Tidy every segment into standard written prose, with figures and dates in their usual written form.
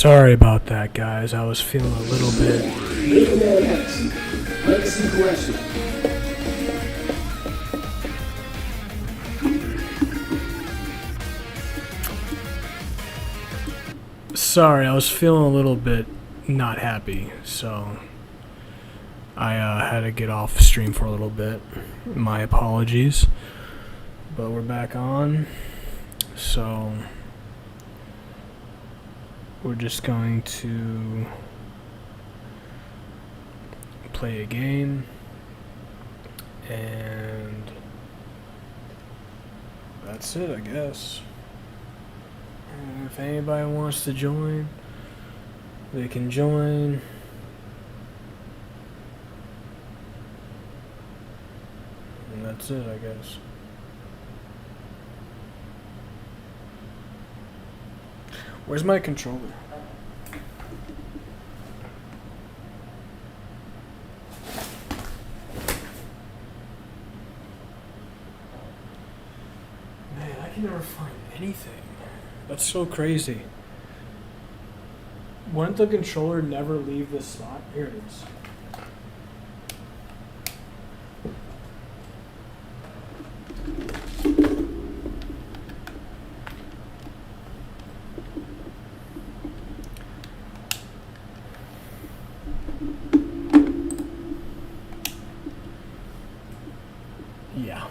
Sorry about that, guys. I was feeling a little bit. Mega Man X. Legacy Collection. Sorry, I was feeling a little bit not happy, so I had to get off stream for a little bit. My apologies. But we're back on, so we're just going to play a game, and that's it, I guess. And if anybody wants to join, they can join. And that's it, I guess. Where's my controller? Man, I can never find anything. That's so crazy. Wouldn't the controller never leave this slot? Here it is. Yeah.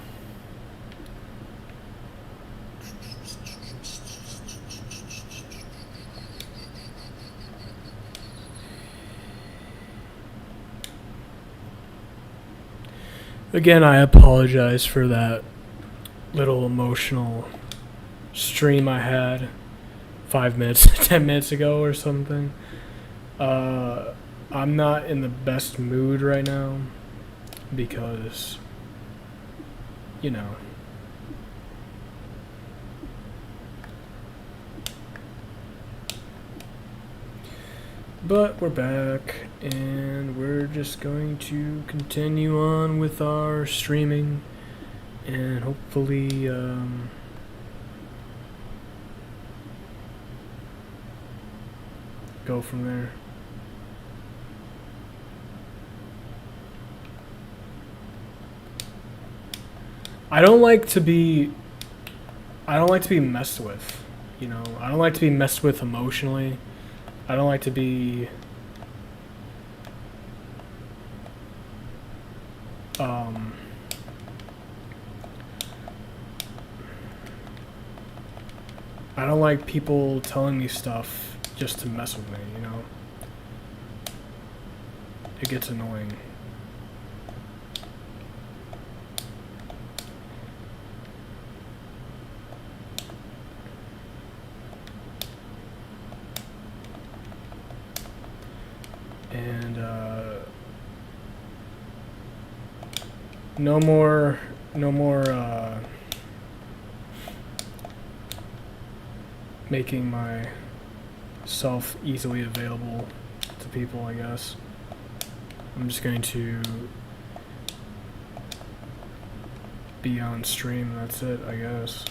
Again, I apologize for that little emotional stream I had 5 minutes, 10 minutes ago or something. I'm not in the best mood right now because, you know, but we're back and we're just going to continue on with our streaming and hopefully go from there. I don't like to be messed with, you know. I don't like to be messed with emotionally. I don't like to be I don't like people telling me stuff just to mess with me, you know. It gets annoying. And no more making myself easily available to people, I guess. I'm just going to be on stream, that's it, I guess.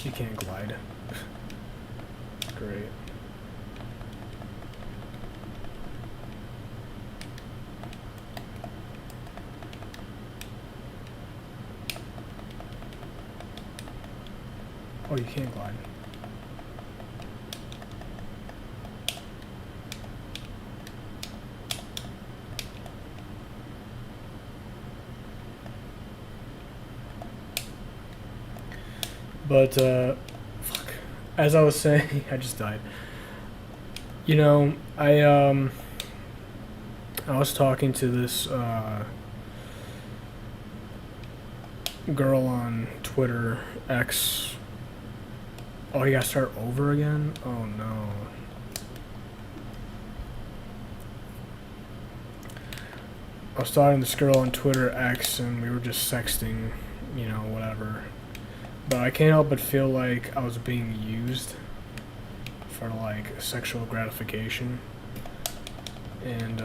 You can't glide. Great. Oh, you can't glide. But fuck. As I was saying, I just died. You know, I was talking to this girl on Twitter X. Oh, you gotta start over again? Oh no. I was talking to this girl on Twitter X and we were just sexting, you know, whatever. But I can't help but feel like I was being used for like sexual gratification. And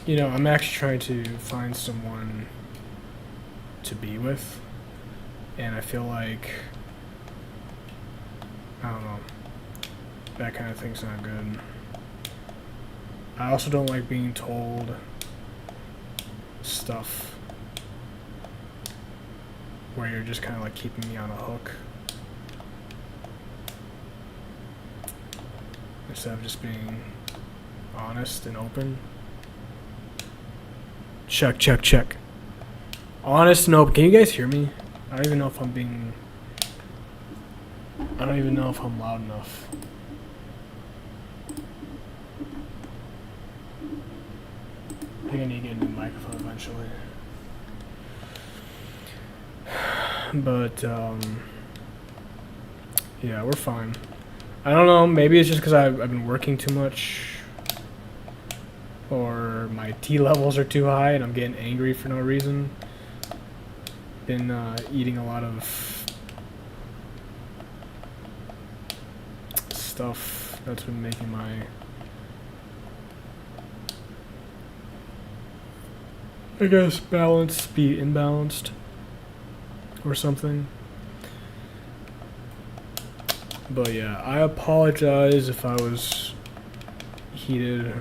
you know, I'm actually trying to find someone to be with, and I feel like, I don't know, that kind of thing's not good. I also don't like being told stuff where you're just kind of like keeping me on a hook instead of just being honest and open. Check, check, check. Honest and open. Can you guys hear me? I don't even know if I'm being... I don't even know if I'm loud enough. I think I need to get a new microphone eventually. But, yeah, we're fine. I don't know, maybe it's just because I've been working too much. Or my T levels are too high and I'm getting angry for no reason. Been eating a lot of stuff that's been making my I guess balance be imbalanced or something. But yeah, I apologize if I was heated.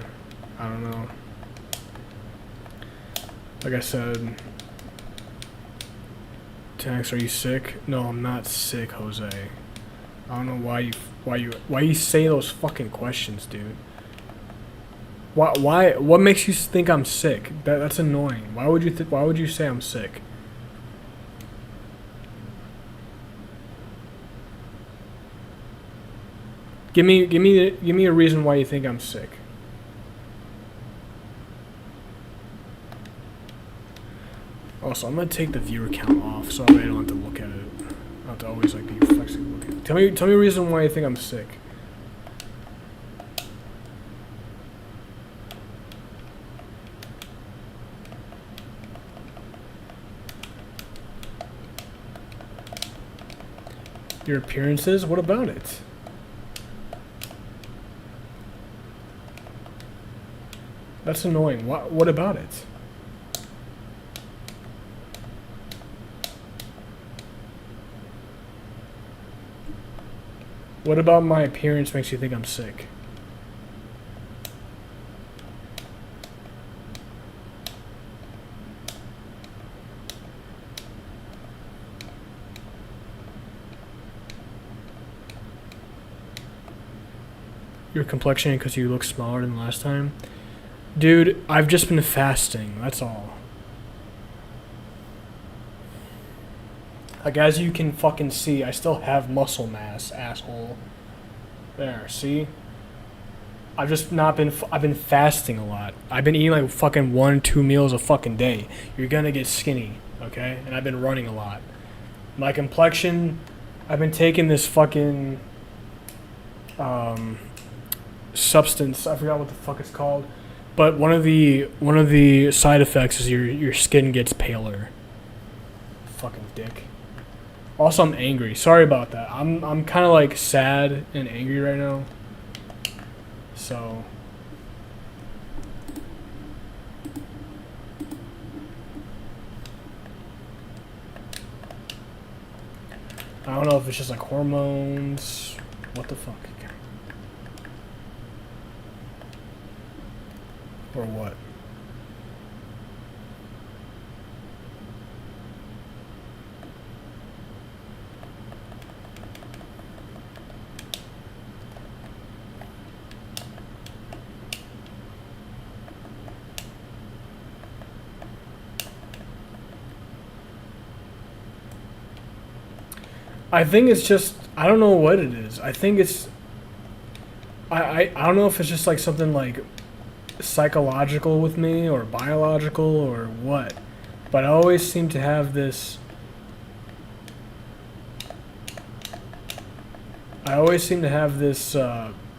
I don't know. Like I said, Tax, are you sick? No, I'm not sick, Jose. I don't know why you say those fucking questions, dude. What makes you think I'm sick? That's annoying. Why would you say I'm sick? Give me a reason why you think I'm sick. Also, I'm gonna take the viewer count off so I don't have to look at it. I don't have to always like be reflexing looking. Tell me a reason why you think I'm sick. Your appearances? What about it? That's annoying. What about it? What about my appearance makes you think I'm sick? Your complexion because you look smaller than last time? Dude, I've just been fasting, that's all. Like, as you can fucking see, I still have muscle mass, asshole. There, see? I've just not been, I've been fasting a lot. I've been eating like fucking 1-2 meals a fucking day. You're gonna get skinny, okay? And I've been running a lot. My complexion, I've been taking this fucking, substance, I forgot what the fuck it's called. But one of the side effects is your skin gets paler. Fucking dick. Also, I'm angry. Sorry about that. I'm kind of like sad and angry right now. So I don't know if it's just like hormones. What the fuck? Or what? I think it's just I don't know what it is. I think it's I don't know if it's just like something like psychological with me or biological or what. But I always seem to have this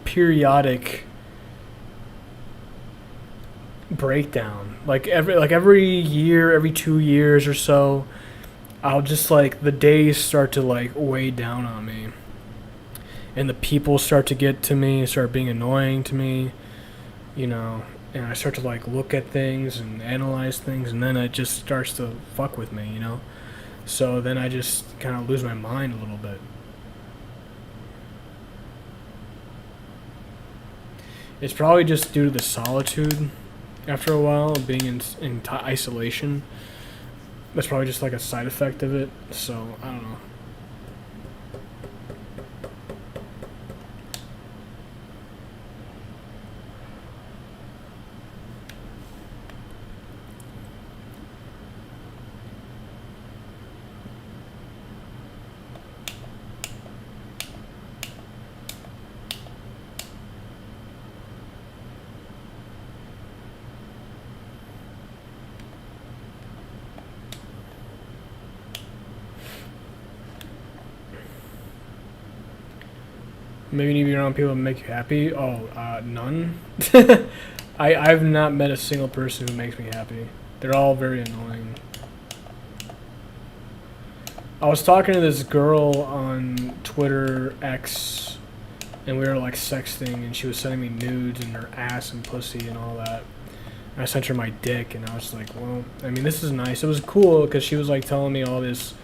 periodic breakdown. Like every year, every 2 years or so, I'll just like the days start to like weigh down on me, and the people start to get to me, start being annoying to me, you know, and I start to like look at things and analyze things, and then it just starts to fuck with me, you know. So then I just kind of lose my mind a little bit. It's probably just due to the solitude after a while, being in isolation. That's probably just like a side effect of it. So, I don't know. Maybe you need to be around people that make you happy. Oh, none. I've not met a single person who makes me happy. They're all very annoying. I was talking to this girl on Twitter X, and we were like sexting, and she was sending me nudes and her ass and pussy and all that. And I sent her my dick, and I was like, well, I mean, this is nice. It was cool because she was like telling me all this.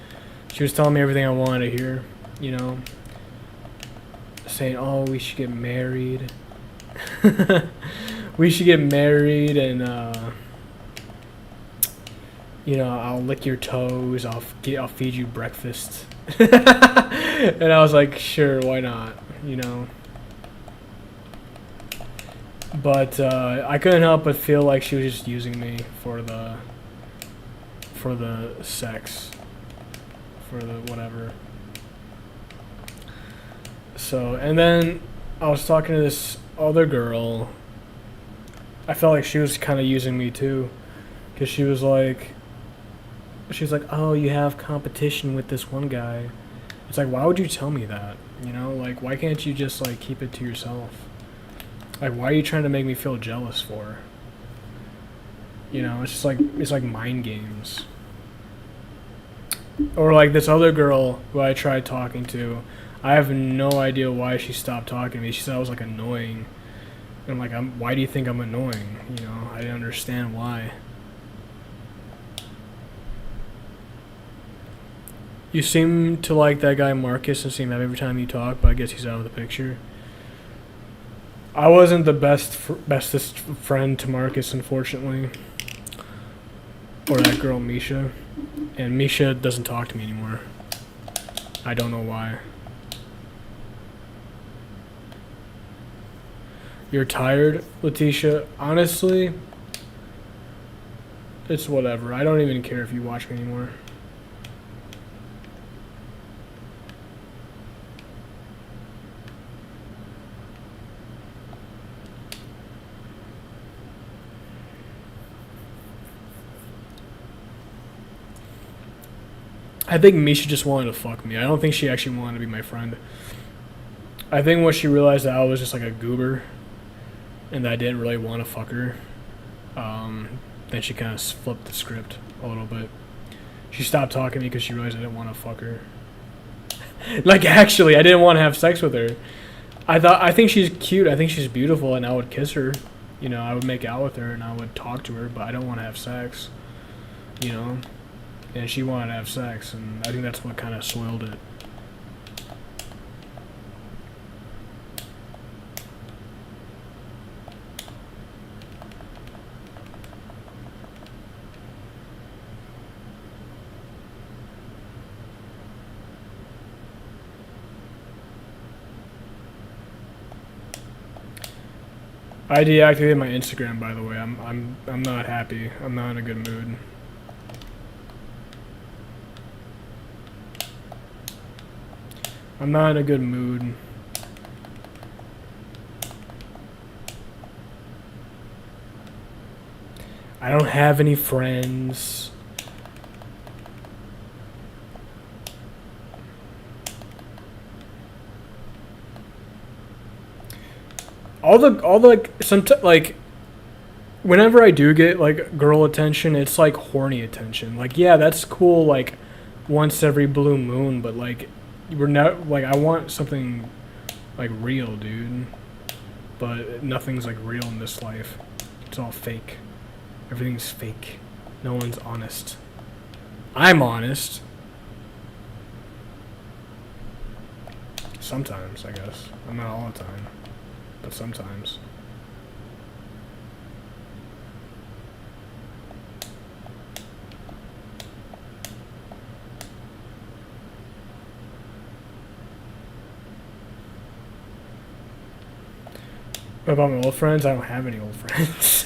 She was telling me everything I wanted to hear, you know. Saying, oh, we should get married. We should get married, and you know, I'll lick your toes. I'll feed you breakfast. And I was like, sure, why not? You know. But I couldn't help but feel like she was just using me for the sex, for the whatever. So, and then I was talking to this other girl. I felt like she was kind of using me too, because she was like, oh, you have competition with this one guy. It's like, why would you tell me that? You know, like, why can't you just like keep it to yourself? Like, why are you trying to make me feel jealous for? You know, it's like mind games. Or like this other girl who I tried talking to. I have no idea why she stopped talking to me. She said I was like annoying. And I'm like, why do you think I'm annoying? You know, I didn't understand why. You seem to like that guy Marcus and seem happy every time you talk, but I guess he's out of the picture. I wasn't the bestest friend to Marcus, unfortunately. Or that girl Misha. And Misha doesn't talk to me anymore. I don't know why. You're tired, Letitia? Honestly, it's whatever. I don't even care if you watch me anymore. I think Misha just wanted to fuck me. I don't think she actually wanted to be my friend. I think when she realized that I was just like a goober and that I didn't really want to fuck her, then she kind of flipped the script a little bit. She stopped talking to me because she realized I didn't want to fuck her. Like, actually, I didn't want to have sex with her. I think she's cute. I think she's beautiful, and I would kiss her. You know, I would make out with her, and I would talk to her, but I don't want to have sex. You know? And she wanted to have sex, and I think that's what kind of soiled it. I deactivated my Instagram, by the way. I'm not happy. I'm not in a good mood. I'm not in a good mood. I don't have any friends. All the like whenever I do get like girl attention, it's like horny attention. Like, yeah, that's cool like once every blue moon, but like we're not like, I want something like real, dude. But nothing's like real in this life. It's all fake. Everything's fake. No one's honest. I'm honest. Sometimes, I guess. I'm not all the time. But sometimes. What about my old friends? I don't have any old friends.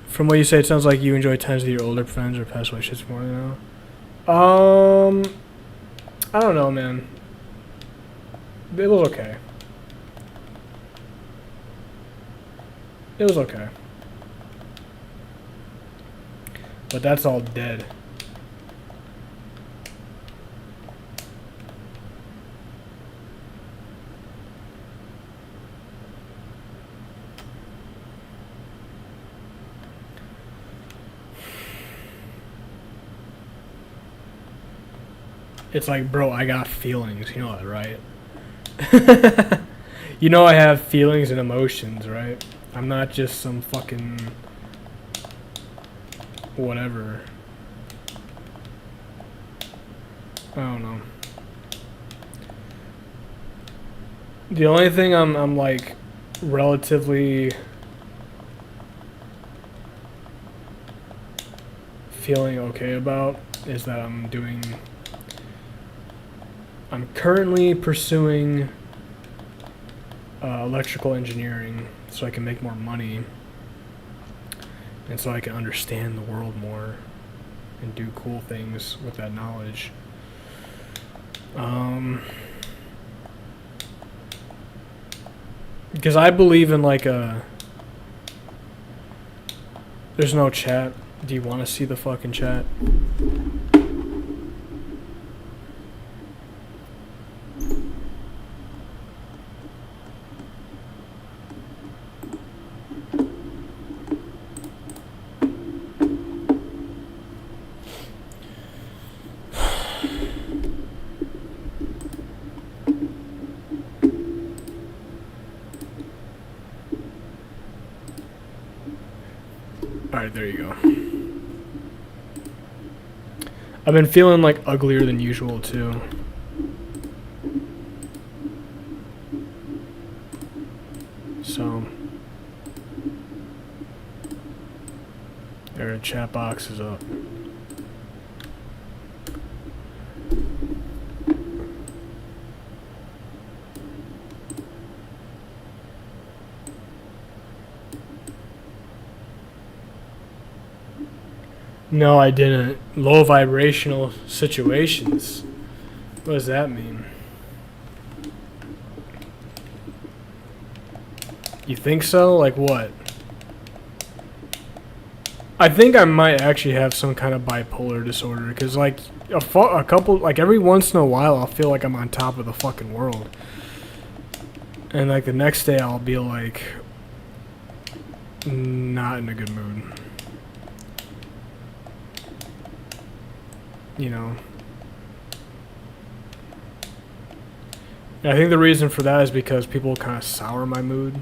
From what you say, it sounds like you enjoy times with your older friends or past wishes more now. I don't know, man. It was okay. It was okay. But that's all dead. It's like, bro, I got feelings. You know that, right? You know I have feelings and emotions, right? I'm not just some fucking whatever. I don't know. The only thing I'm like relatively feeling okay about is that I'm currently pursuing electrical engineering so I can make more money and so I can understand the world more and do cool things with that knowledge. Because I believe in like there's no chat. Do you want to see the fucking chat? Alright, there you go. I've been feeling like uglier than usual too. So their chat box is up. No, I didn't. Low vibrational situations. What does that mean? You think so? Like what? I think I might actually have some kind of bipolar disorder because like a couple, like every once in a while I'll feel like I'm on top of the fucking world. And like the next day I'll be like not in a good mood. You know. And I think the reason for that is because people kind of sour my mood.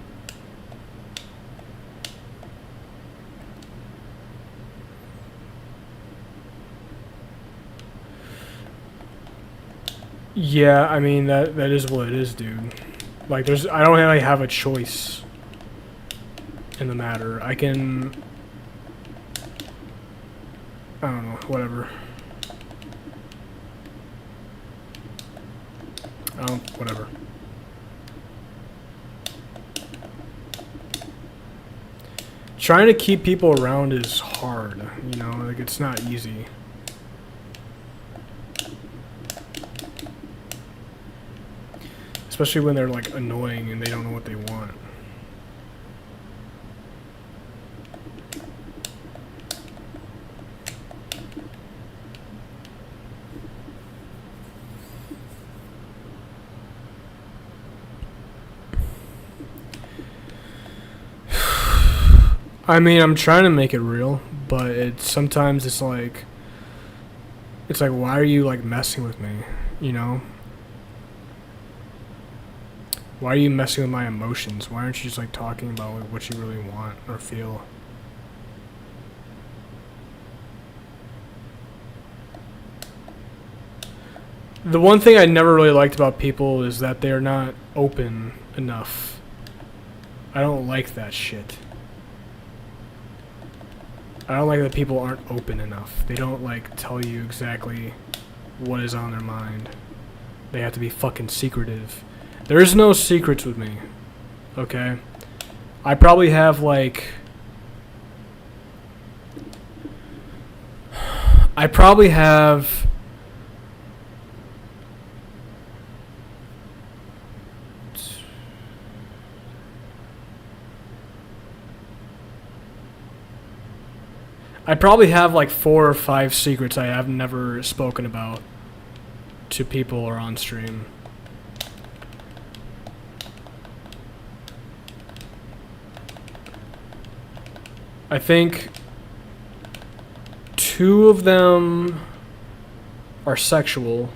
Yeah, I mean that is what it is, dude. Like I don't really have a choice in the matter. I don't know, whatever. Whatever. Trying to keep people around is hard, you know, like it's not easy. Especially when they're like annoying and they don't know what they want. I mean, I'm trying to make it real, but sometimes it's like why are you like messing with me, you know? Why are you messing with my emotions? Why aren't you just like talking about like what you really want or feel? The one thing I never really liked about people is that they're not open enough. I don't like that shit. I don't like that people aren't open enough. They don't like tell you exactly what is on their mind. They have to be fucking secretive. There's no secrets with me. Okay? I probably have like I probably have like 4 or 5 secrets I have never spoken about to people or on stream. I think 2 of them are sexual.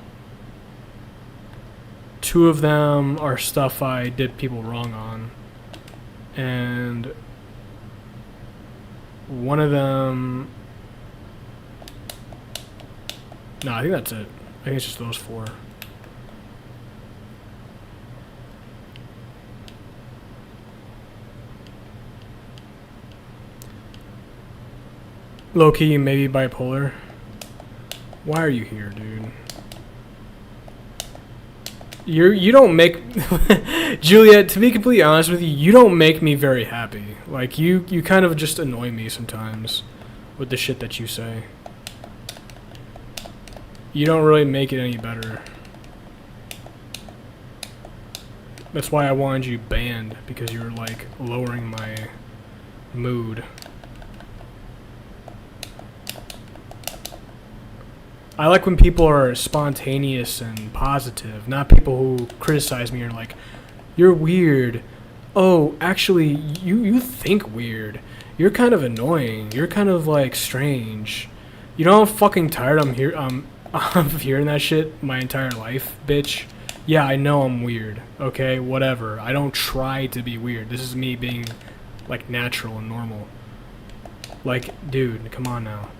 2 of them are stuff I did people wrong on. And one of them... No, I think that's it. I think it's just those 4. Low-key, you may be bipolar. Why are you here, dude? You don't make... Juliet, to be completely honest with you, you don't make me very happy. Like, you kind of just annoy me sometimes with the shit that you say. You don't really make it any better. That's why I wanted you banned, because you were, like, lowering my mood. I like when people are spontaneous and positive, not people who criticize me or like, you're weird. Oh, actually, you think weird. You're kind of annoying. You're kind of like strange. You know how fucking tired I'm of hearing that shit my entire life, bitch. Yeah, I know I'm weird. Okay, whatever. I don't try to be weird. This is me being like natural and normal. Like, dude, come on now.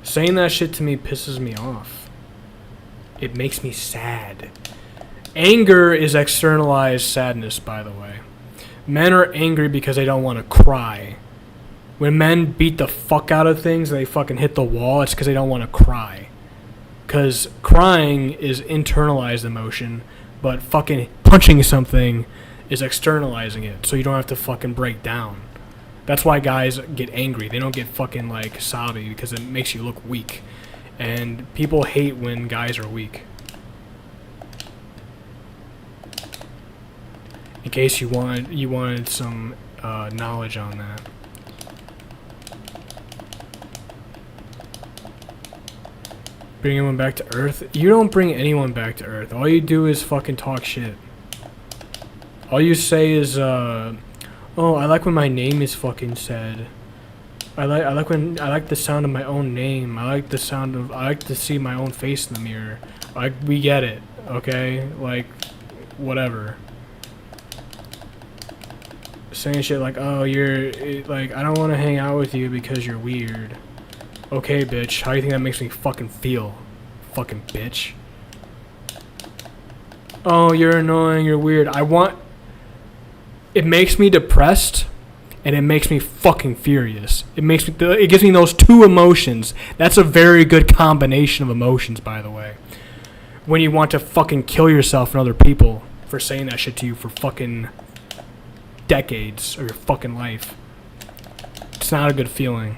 Saying that shit to me pisses me off. It makes me sad. Anger is externalized sadness, by the way. Men are angry because they don't want to cry. When men beat the fuck out of things and they fucking hit the wall, it's because they don't want to cry. Because crying is internalized emotion, but fucking punching something is externalizing it, so you don't have to fucking break down. That's why guys get angry. They don't get fucking like sobby because it makes you look weak. And people hate when guys are weak. In case you wanted some knowledge on that. Bring anyone back to Earth? You don't bring anyone back to Earth. All you do is fucking talk shit. All you say is oh, I like when my name is fucking said. I like the sound of my own name. I like to see my own face in the mirror. Like, we get it, okay? Like, whatever. Saying shit like, oh, like, I don't want to hang out with you because you're weird. Okay, bitch, how do you think that makes me fucking feel? Fucking bitch. Oh, you're annoying, you're weird. It makes me depressed, and it makes me fucking furious. It gives me those 2 emotions. That's a very good combination of emotions, by the way. When you want to fucking kill yourself and other people for saying that shit to you for fucking decades of your fucking life. It's not a good feeling.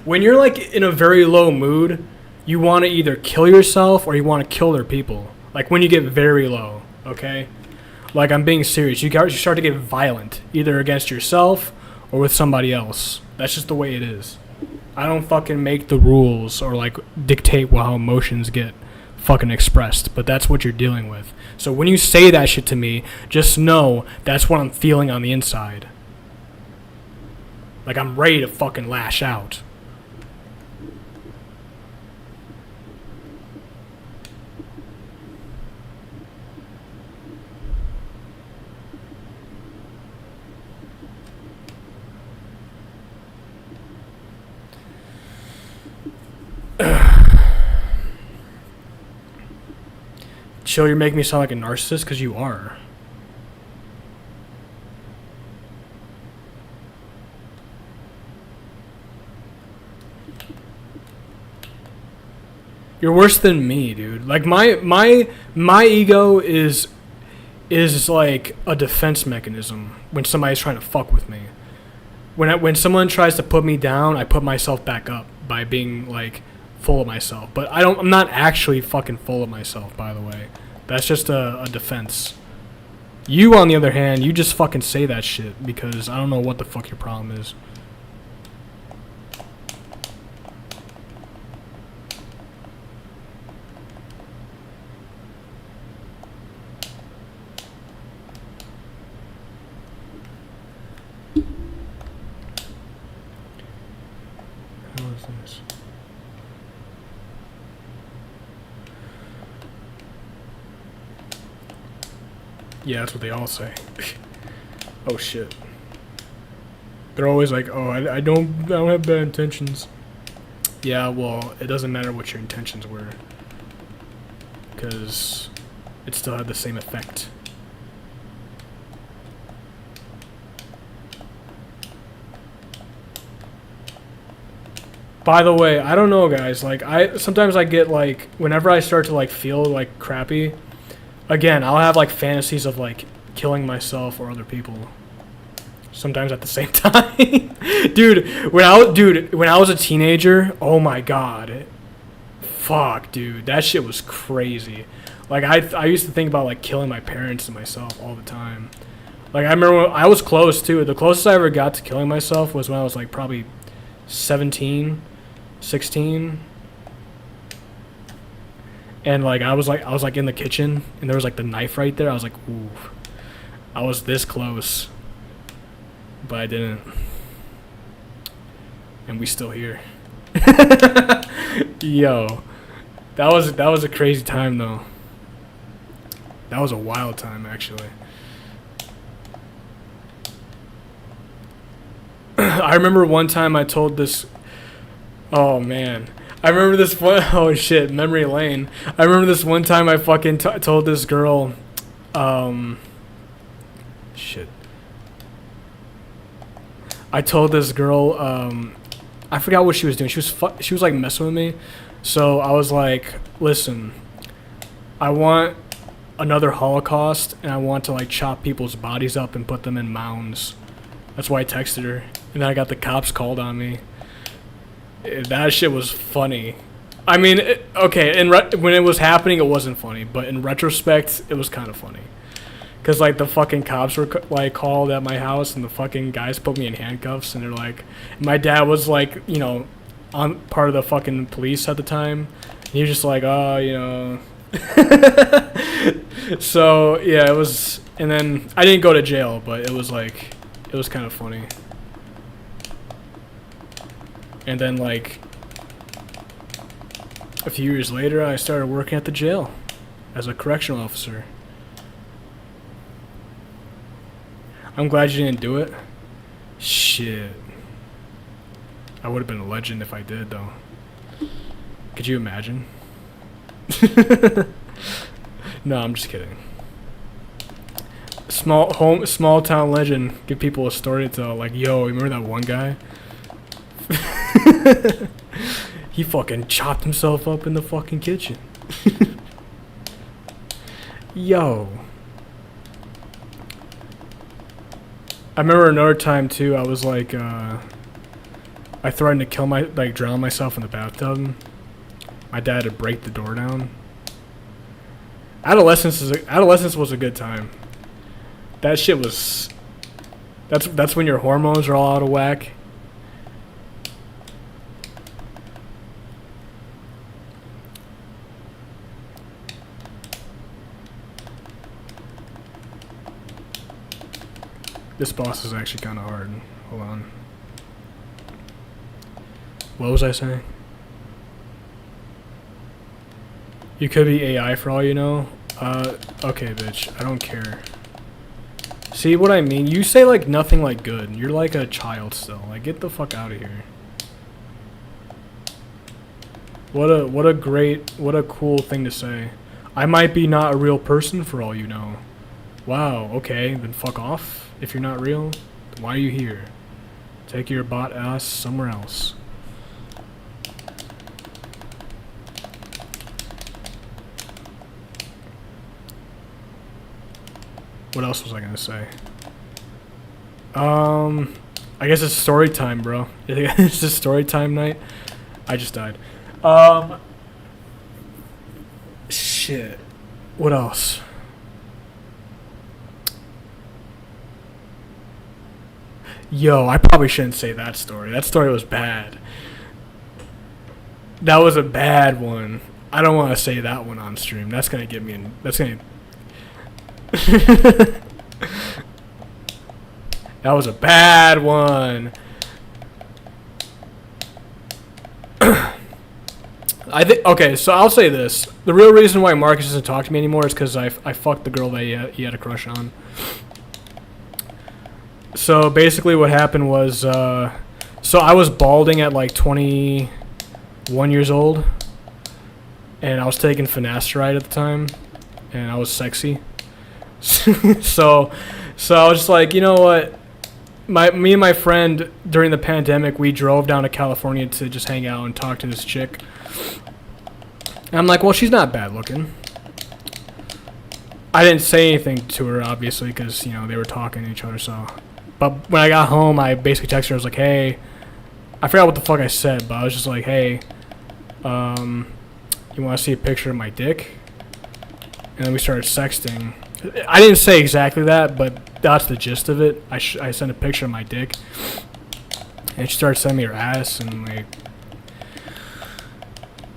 when you're like in a very low mood, you want to either kill yourself or you want to kill other people. Like when you get very low, okay? Like I'm being serious. You start to get violent, either against yourself or with somebody else. That's just the way it is. I don't fucking make the rules or like dictate how emotions get fucking expressed, but that's what you're dealing with. So when you say that shit to me, just know that's what I'm feeling on the inside. Like I'm ready to fucking lash out. Chill, you're making me sound like a narcissist because you are. You're worse than me, dude. Like my ego is like a defense mechanism when somebody's trying to fuck with me. When someone tries to put me down, I put myself back up by being like full of myself. But I'm not actually fucking full of myself, by the way. That's just a defense. You, on the other hand, you just fucking say that shit because I don't know what the fuck your problem is. How is this? Yeah, that's what they all say. Oh shit. They're always like, oh, I don't have bad intentions. Yeah, well, it doesn't matter what your intentions were, because it still had the same effect. By the way, I don't know, guys. Like, sometimes I get like, whenever I start to like feel like crappy, again, I'll have like fantasies of like killing myself or other people. Sometimes at the same time. Dude, when I was a teenager, oh my god. Fuck, dude. That shit was crazy. Like I used to think about like killing my parents and myself all the time. Like I remember I was close too. The closest I ever got to killing myself was when I was like probably 17, 16. And like I was like in the kitchen and there was like the knife right there. I was like, ooh. I was this close. But I didn't. And we still here. Yo. That was a crazy time though. That was a wild time actually. I remember one time I told this, oh man. I remember this one, oh shit, memory lane. I remember this one time I fucking told this girl, shit. I told this girl, I forgot what she was doing. She was like messing with me. So I was like, listen, I want another Holocaust and I want to like chop people's bodies up and put them in mounds. That's why I texted her. And then I got the cops called on me. That shit was funny. I mean, okay, when it was happening, it wasn't funny. But in retrospect, it was kind of funny. Because, like, the fucking cops were, like, called at my house, and the fucking guys put me in handcuffs, and they're like... My dad was, like, you know, on part of the fucking police at the time. And he was just like, oh, you know... So, yeah, it was... And then, I didn't go to jail, but it was, like... It was kind of funny. And then, like... A few years later, I started working at the jail. As a correctional officer. I'm glad you didn't do it. Shit. I would have been a legend if I did, though. Could you imagine? No, I'm just kidding. Small town legend. Give people a story to tell. Like, yo, remember that one guy? He fucking chopped himself up in the fucking kitchen. Yo. I remember another time too, I was like, I threatened to drown myself in the bathtub. My dad had to break the door down. Adolescence was a good time. That shit was. That's when your hormones are all out of whack. This boss is actually kind of hard. Hold on. What was I saying? You could be AI for all you know. Okay, bitch. I don't care. See what I mean? You say like nothing like good. You're like a child still. Like get the fuck out of here. What a cool thing to say. I might be not a real person for all you know. Wow, okay, then fuck off. If you're not real, then why are you here? Take your bot ass somewhere else. What else was I gonna say? I guess it's story time, bro. It's just story time night. I just died. Shit. What else? Yo, I probably shouldn't say that story. That story was bad. That was a bad one. I don't want to say that one on stream. That's gonna get me in. That's gonna. That was a bad one. I think. Okay, so I'll say this: the real reason why Marcus doesn't talk to me anymore is because I fucked the girl that he had a crush on. So basically, what happened was, so I was balding at like 21 years old, and I was taking finasteride at the time, and I was sexy. so I was just like, you know what? Me and my friend during the pandemic, we drove down to California to just hang out and talk to this chick. And I'm like, well, she's not bad looking. I didn't say anything to her, obviously, because, they were talking to each other, so. But when I got home, I basically texted her. I was like, hey, I forgot what the fuck I said, but I was just like, hey, you want to see a picture of my dick? And then we started sexting. I didn't say exactly that, but that's the gist of it. I sent a picture of my dick, and she started sending me her ass,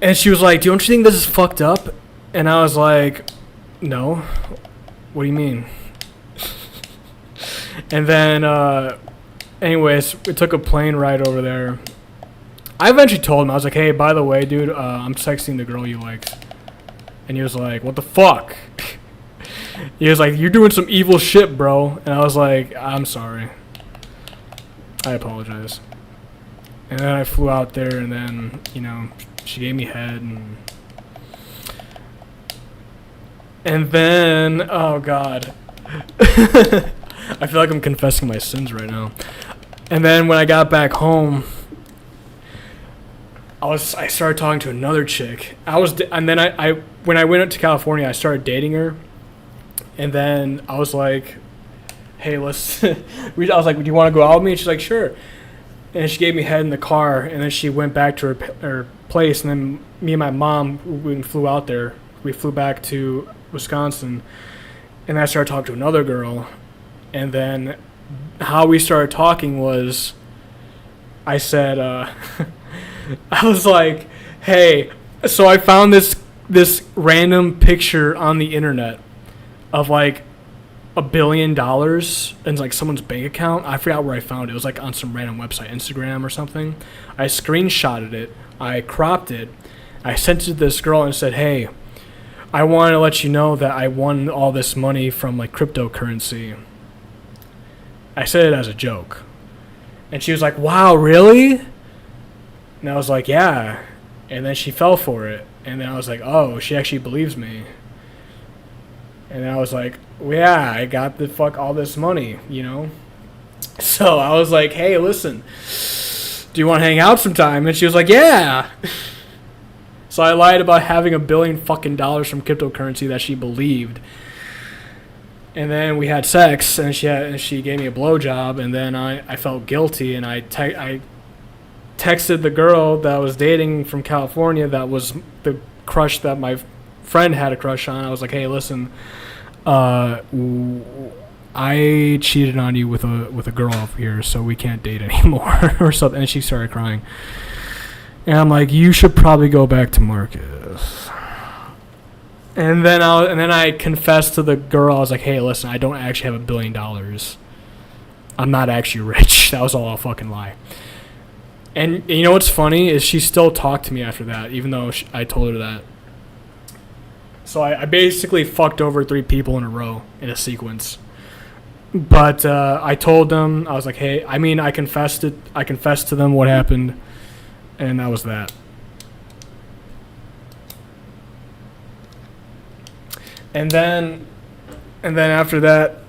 and she was like, don't you think this is fucked up? And I was like, no. What do you mean? And then, anyways, we took a plane ride over there. I eventually told him, I was like, hey, by the way, dude, I'm texting the girl you liked. And he was like, what the fuck? He was like, you're doing some evil shit, bro. And I was like, I'm sorry. I apologize. And then I flew out there, and then, she gave me head, and then, oh God. I feel like I'm confessing my sins right now. And then when I got back home, I started talking to another chick. And then when I went up to California, I started dating her. And then I was like, hey, let's. I was like, do you want to go out with me? And she's like, sure. And she gave me head in the car, and then she went back to her place. And then me and my mom, we flew out there. We flew back to Wisconsin, and I started talking to another girl. And then how we started talking was, I said, I was like, hey, so I found this random picture on the internet of like $1 billion in like someone's bank account. I forgot where I found it. It was like on some random website, Instagram or something. I screenshotted it. I cropped it. I sent it to this girl and said, hey, I want to let you know that I won all this money from like cryptocurrency. I said it as a joke. And she was like, wow, really? And I was like, yeah. And then she fell for it. And then I was like, oh, she actually believes me. And then I was like, well, yeah, I got all this money, So I was like, hey, listen, do you want to hang out sometime? And she was like, yeah. So I lied about having $1 billion fucking dollars from cryptocurrency that she believed. And then we had sex, and she gave me a blowjob, and then I felt guilty, and I texted the girl that I was dating from California that was the crush that my friend had a crush on. I was like, hey, listen, I cheated on you with a girl over here, so we can't date anymore or something. And she started crying. And I'm like, you should probably go back to Marcus. And then I confessed to the girl. I was like, hey, listen, I don't actually have $1 billion. I'm not actually rich. That was all a fucking lie. And you know what's funny is she still talked to me after that, even though I told her that. So I basically fucked over 3 people in a row in a sequence. But I told them, I was like, hey, I confessed to them what happened, and that was that. And then after that,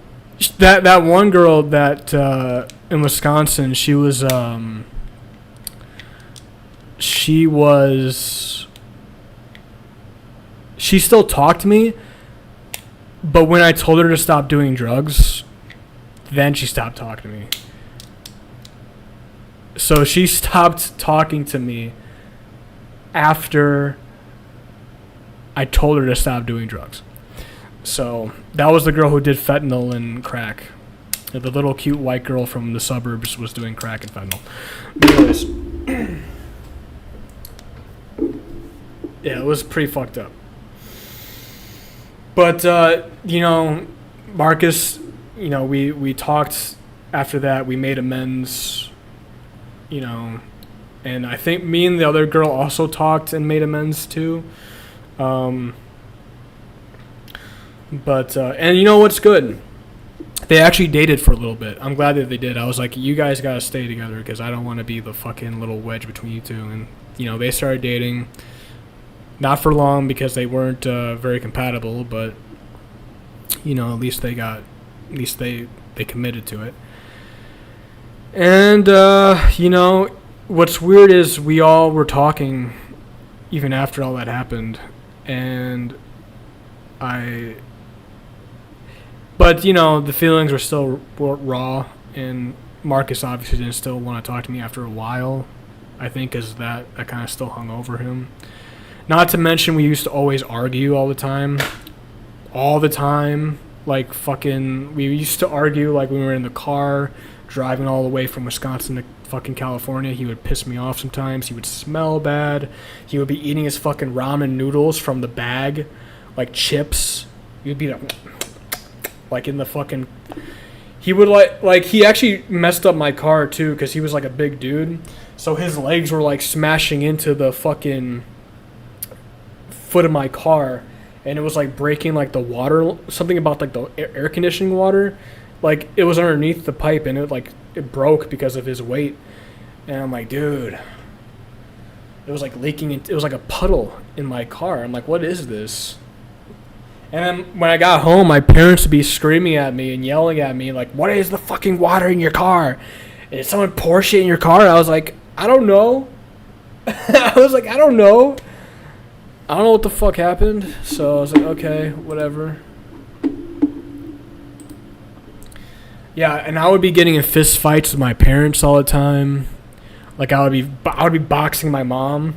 that one girl that in Wisconsin, she still talked to me, but when I told her to stop doing drugs, then she stopped talking to me. So she stopped talking to me after I told her to stop doing drugs. So that was the girl who did fentanyl and crack. The little cute white girl from the suburbs was doing crack and fentanyl. But anyways, yeah, it was pretty fucked up. But, Marcus, we talked after that. We made amends, and I think me and the other girl also talked and made amends too. But you know what's good? They actually dated for a little bit. I'm glad that they did. I was like, you guys gotta stay together because I don't want to be the fucking little wedge between you two. And, they started dating. Not for long because they weren't very compatible, but at least they committed to it. And what's weird is we all were talking even after all that happened, and but the feelings were still raw, and Marcus obviously didn't still want to talk to me after a while. I think because that kind of still hung over him. Not to mention we used to always argue all the time. Like fucking, we used to argue like when we were in the car, driving all the way from Wisconsin to fucking California. He would piss me off sometimes. He would smell bad. He would be eating his fucking ramen noodles from the bag, like chips. He would be like in the fucking... He would like he actually messed up my car too because he was like a big dude. So his legs were like smashing into the fucking foot of my car, and it was like breaking like the water, something about like the air conditioning water, like it was underneath the pipe and it broke because of his weight. And I'm like, dude, it was like leaking, it was like a puddle in my car. I'm like, what is this? And then when I got home, my parents would be screaming at me and yelling at me like, what is the fucking water in your car? Did someone pour shit in your car? I was like, I don't know. I don't know. I don't know what the fuck happened. So I was like, okay, whatever. Yeah, and I would be getting in fist fights with my parents all the time. Like I would be boxing my mom.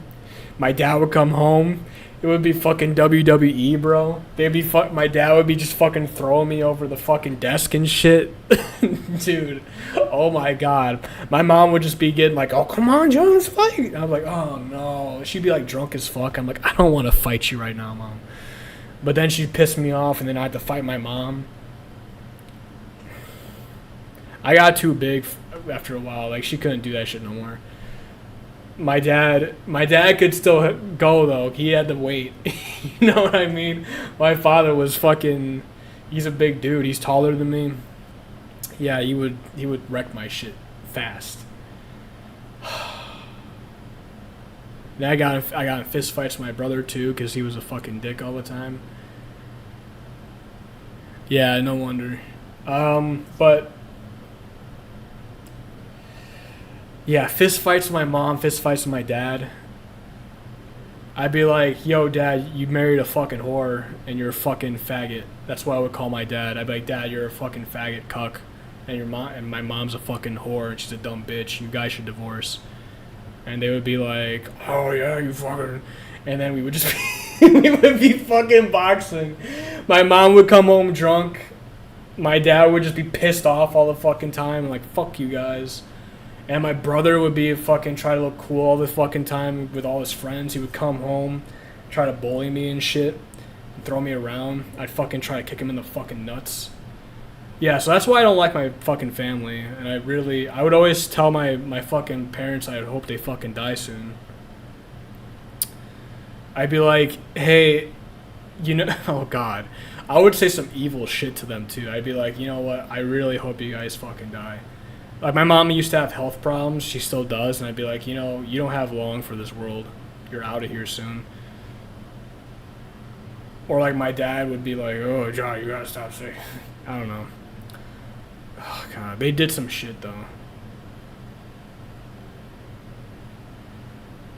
My dad would come home. It would be fucking WWE, bro. My dad would be just fucking throwing me over the fucking desk and shit. Dude, oh my god. My mom would just be getting like, oh, come on, John, let's fight. I'm like, oh no. She'd be like drunk as fuck. I'm like, I don't want to fight you right now, Mom. But then she'd piss me off and then I had to fight my mom. I got too big after a while. Like, she couldn't do that shit no more. My dad could still go, though. He had to wait. You know what I mean? My father was fucking... He's a big dude. He's taller than me. Yeah, he would wreck my shit fast. Then I got in fist fights with my brother, too, because he was a fucking dick all the time. Yeah, no wonder. But... Yeah, fist fights with my mom, fist fights with my dad. I'd be like, yo, Dad, you married a fucking whore and you're a fucking faggot. That's what I would call my dad. I'd be like, Dad, you're a fucking faggot cuck. And my mom's a fucking whore and she's a dumb bitch. You guys should divorce. and they would be like, "Oh yeah, you fucking," and then we would just we would be fucking boxing. My mom would come home drunk. My dad would just be pissed off all the fucking time, like, "Fuck you guys." And my brother would be fucking try to look cool all the fucking time with all his friends. He would come home, try to bully me and shit, and throw me around. I'd fucking try to kick him in the fucking nuts. Yeah, so that's why I don't like my fucking family. And I would always tell my fucking parents I hope they fucking die soon. I'd be like, "Hey, you know," oh god. I would say some evil shit to them too. I'd be like, "You know what? I really hope you guys fucking die." Like, my mom used to have health problems. She still does. And I'd be like, "You know, you don't have long for this world. You're out of here soon." Or, like, my dad would be like, "Oh, John, you gotta stop saying." I don't know. Oh, God. They did some shit, though.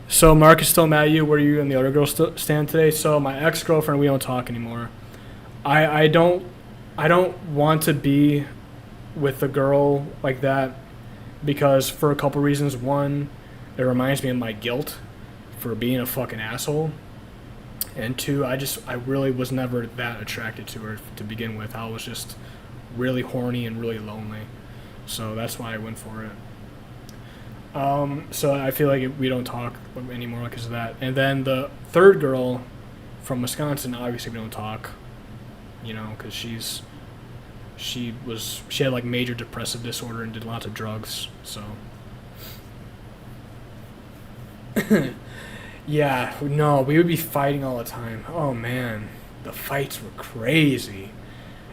So, Mark is still mad at you. Where you and the other girl stand today? So, my ex-girlfriend, we don't talk anymore. I don't want to be with a girl like that because for a couple reasons. One, it reminds me of my guilt for being a fucking asshole, and two, I really was never that attracted to her to begin with. I was just really horny and really lonely, so that's why I went for it. So I feel like we don't talk anymore because of that. And then the third girl from Wisconsin, obviously we don't talk, you know, because she had like major depressive disorder and did lots of drugs, so yeah, no, we would be fighting all the time. Oh man, the fights were crazy.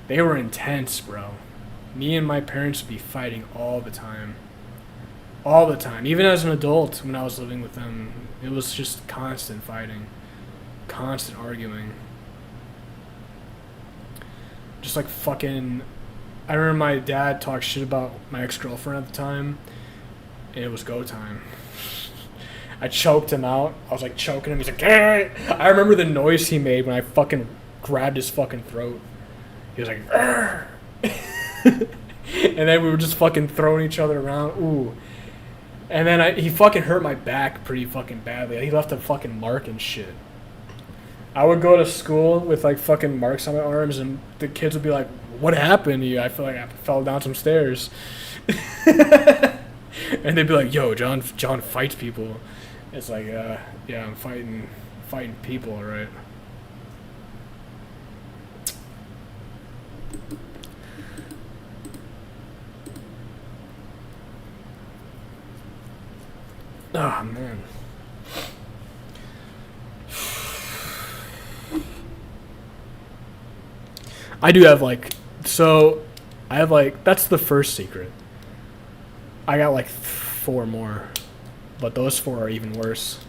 They were intense, bro. Me and my parents would be fighting all the time. All the time. Even as an adult, when I was living with them, it was just constant fighting. Constant arguing. Just like fucking... I remember my dad talked shit about my ex-girlfriend at the time, and it was go time. I choked him out. I was like choking him. He's like, "Argh!" I remember the noise he made when I fucking grabbed his fucking throat. He was like, "Argh!" And then we were just fucking throwing each other around. Ooh. And then he fucking hurt my back pretty fucking badly. He left a fucking mark and shit. I would go to school with like fucking marks on my arms, and the kids would be like, "What happened to you?" I feel like I fell down some stairs. And they'd be like, "Yo, John fights people." It's like, yeah, I'm fighting people, all right. Oh man. I do have like, so I have like, that's the first secret. I got like 4 more, but those 4 are even worse.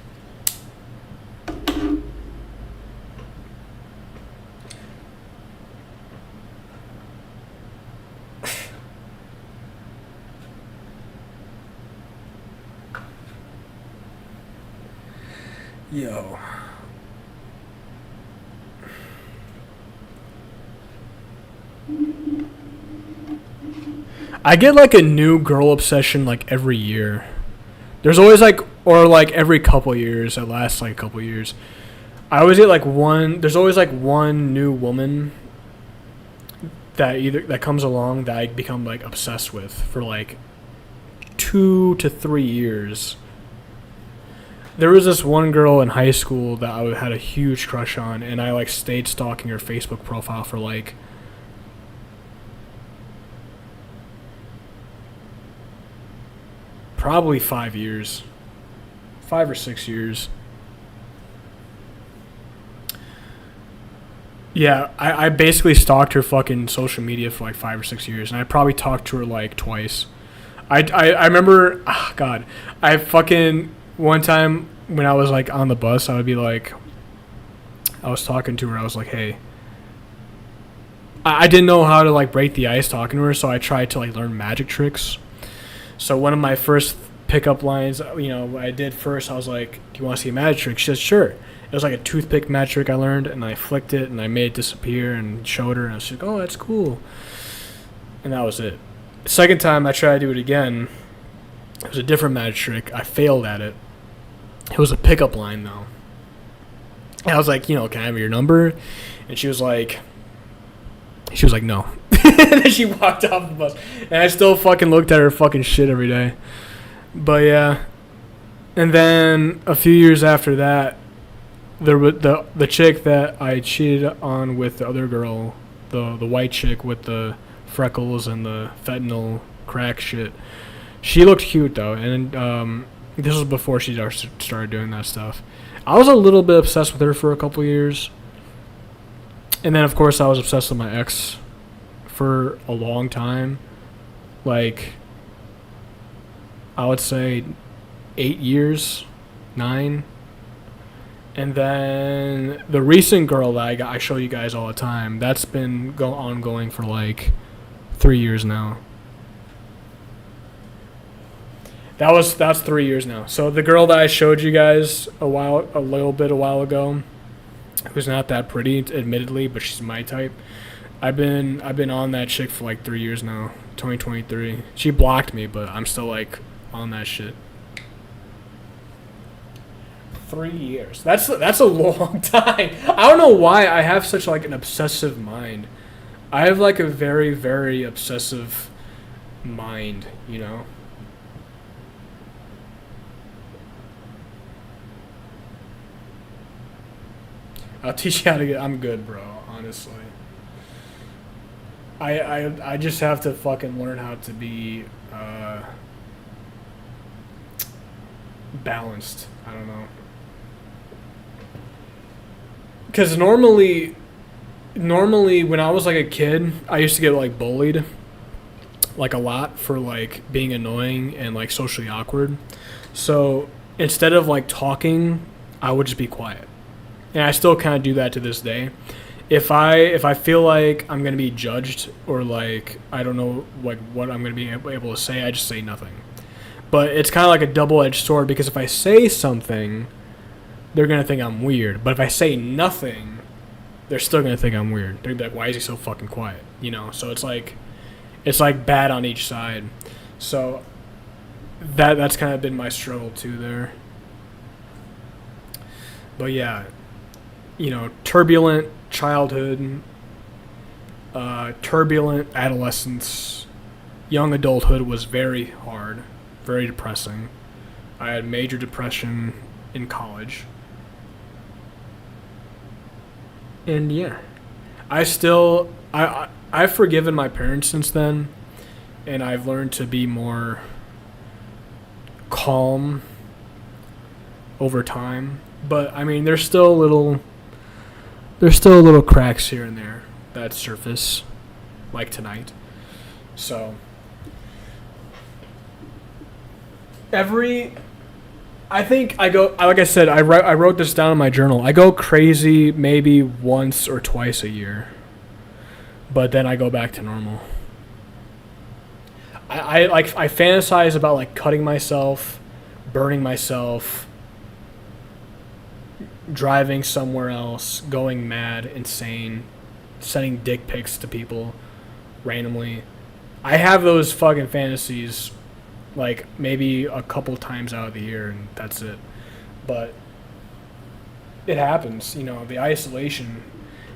Yo. I get like a new girl obsession like every year. There's always like, or like every couple years, it lasts like a couple years. I always get like there's always like one new woman that comes along that I become like obsessed with for like 2 to 3 years. There was this one girl in high school that I had a huge crush on, and I like stayed stalking her Facebook profile for like probably 5 years. 5 or 6 years. Yeah, I basically stalked her fucking social media for like 5 or 6 years, and I probably talked to her like twice. I remember, oh God, I fucking, one time when I was like on the bus, I would be like, I was talking to her, I was like, "Hey," I didn't know how to like break the ice talking to her, so I tried to like learn magic tricks. So one of my first pickup lines, you know, I did first, I was like, "Do you want to see a magic trick?" She said, "Sure." It was like a toothpick magic trick I learned, and I flicked it, and I made it disappear, and showed her, and I was like, "Oh, that's cool." And that was it. The second time I tried to do it again, it was a different magic trick. I failed at it. It was a pickup line though. And I was like, can I have your number? And she was like, no. And then she walked off the bus. And I still fucking looked at her fucking shit every day. But yeah. And then a few years after that, the chick that I cheated on with the other girl, the white chick with the freckles and the fentanyl crack shit, she looked cute though. And this was before she started doing that stuff. I was a little bit obsessed with her for a couple years. And then, of course, I was obsessed with my ex for a long time. Like, I would say 8 years, 9. And then the recent girl that I show you guys all the time, that's been ongoing for like 3 years now. That's 3 years now. So the girl that I showed you guys a while ago, who's not that pretty, admittedly, but she's my type. I've been on that chick for like 3 years now. 2023. She blocked me, but I'm still like on that shit. 3 years. That's a long time. I don't know why I have such like an obsessive mind. I have like a very, very obsessive mind, I'll teach you how to get. I'm good, bro. Honestly, I just have to fucking learn how to be balanced. I don't know. Because normally when I was like a kid, I used to get like bullied, like a lot for like being annoying and like socially awkward. So instead of like talking, I would just be quiet. And I still kind of do that to this day. If I feel like I'm going to be judged or like I don't know like what I'm going to be able to say, I just say nothing. But it's kind of like a double-edged sword because if I say something, they're going to think I'm weird. But if I say nothing, they're still going to think I'm weird. They're like, why is he so fucking quiet? So it's like bad on each side. So that's kind of been my struggle too there. But yeah, turbulent childhood, turbulent adolescence, young adulthood was very hard, very depressing. I had major depression in college. And yeah, I've forgiven my parents since then, and I've learned to be more calm over time. But I mean, there's still little cracks here and there that surface, like tonight. So I think I go, like I said, I wrote this down in my journal. I go crazy maybe once or twice a year, but then I go back to normal. I fantasize about like cutting myself, burning myself, driving somewhere else, going mad, insane, sending dick pics to people randomly. I have those fucking fantasies like maybe a couple times out of the year and that's it. But it happens, the isolation,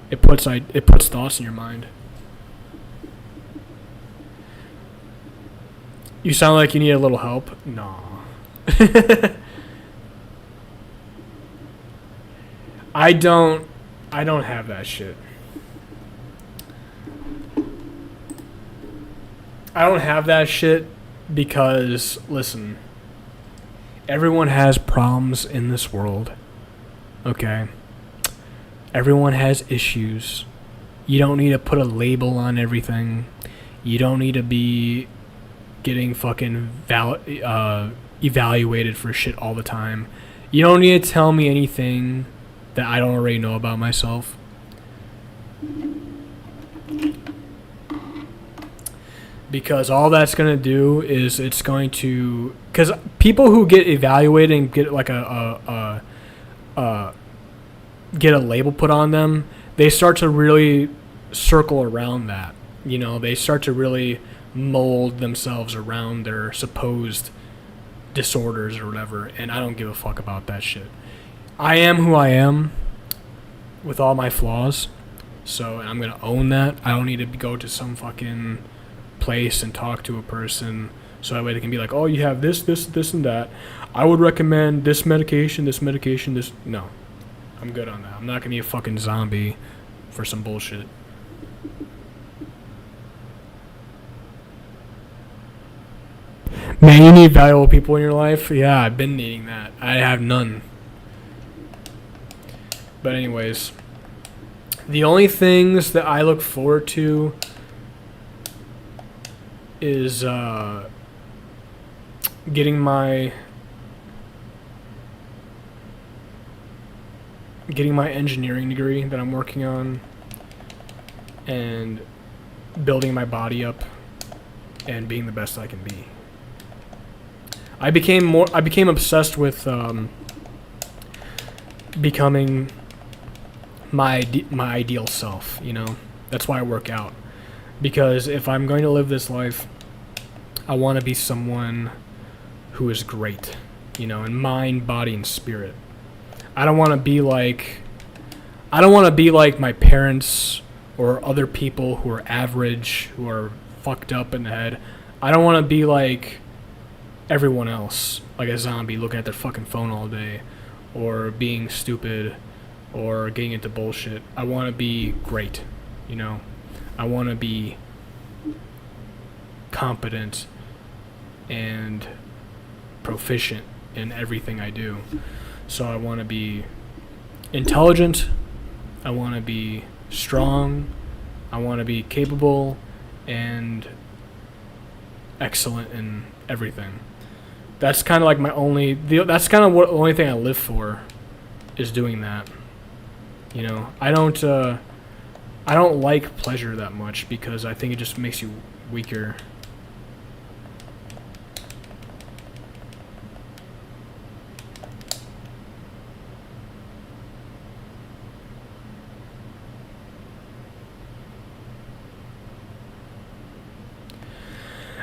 it puts thoughts in your mind. You sound like you need a little help. No. I don't have that shit. I don't have that shit because, listen, everyone has problems in this world, okay? Everyone has issues. You don't need to put a label on everything. You don't need to be getting fucking evaluated for shit all the time. You don't need to tell me anything that I don't already know about myself. Because all that's going to do is it's going to... Because people who get evaluated and get like get a label put on them, they start to really circle around that. They start to really mold themselves around their supposed disorders or whatever, and I don't give a fuck about that shit. I am who I am with all my flaws, so I'm gonna own that. I don't need to go to some fucking place and talk to a person so that way they can be like, oh, you have this, and that. I would recommend this medication, this. No. I'm good on that. I'm not gonna be a fucking zombie for some bullshit. Man, you need valuable people in your life? Yeah, I've been needing that. I have none. But anyways, the only things that I look forward to is getting my engineering degree that I'm working on and building my body up and being the best I can be. I became obsessed with becoming my ideal self, you know. That's why I work out. Because if I'm going to live this life, I want to be someone who is great, you know, in mind, body, and spirit. I don't want to be like my parents or other people who are average, who are fucked up in the head. I don't want to be like everyone else, like a zombie looking at their fucking phone all day, or being stupid, or getting into bullshit. I want to be great, you know. I want to be competent and proficient in everything I do. So I want to be intelligent, I want to be strong, I want to be capable and excellent in everything. That's kind of like that's kind of the only thing I live for, is doing that. You know, I don't like pleasure that much because I think it just makes you weaker.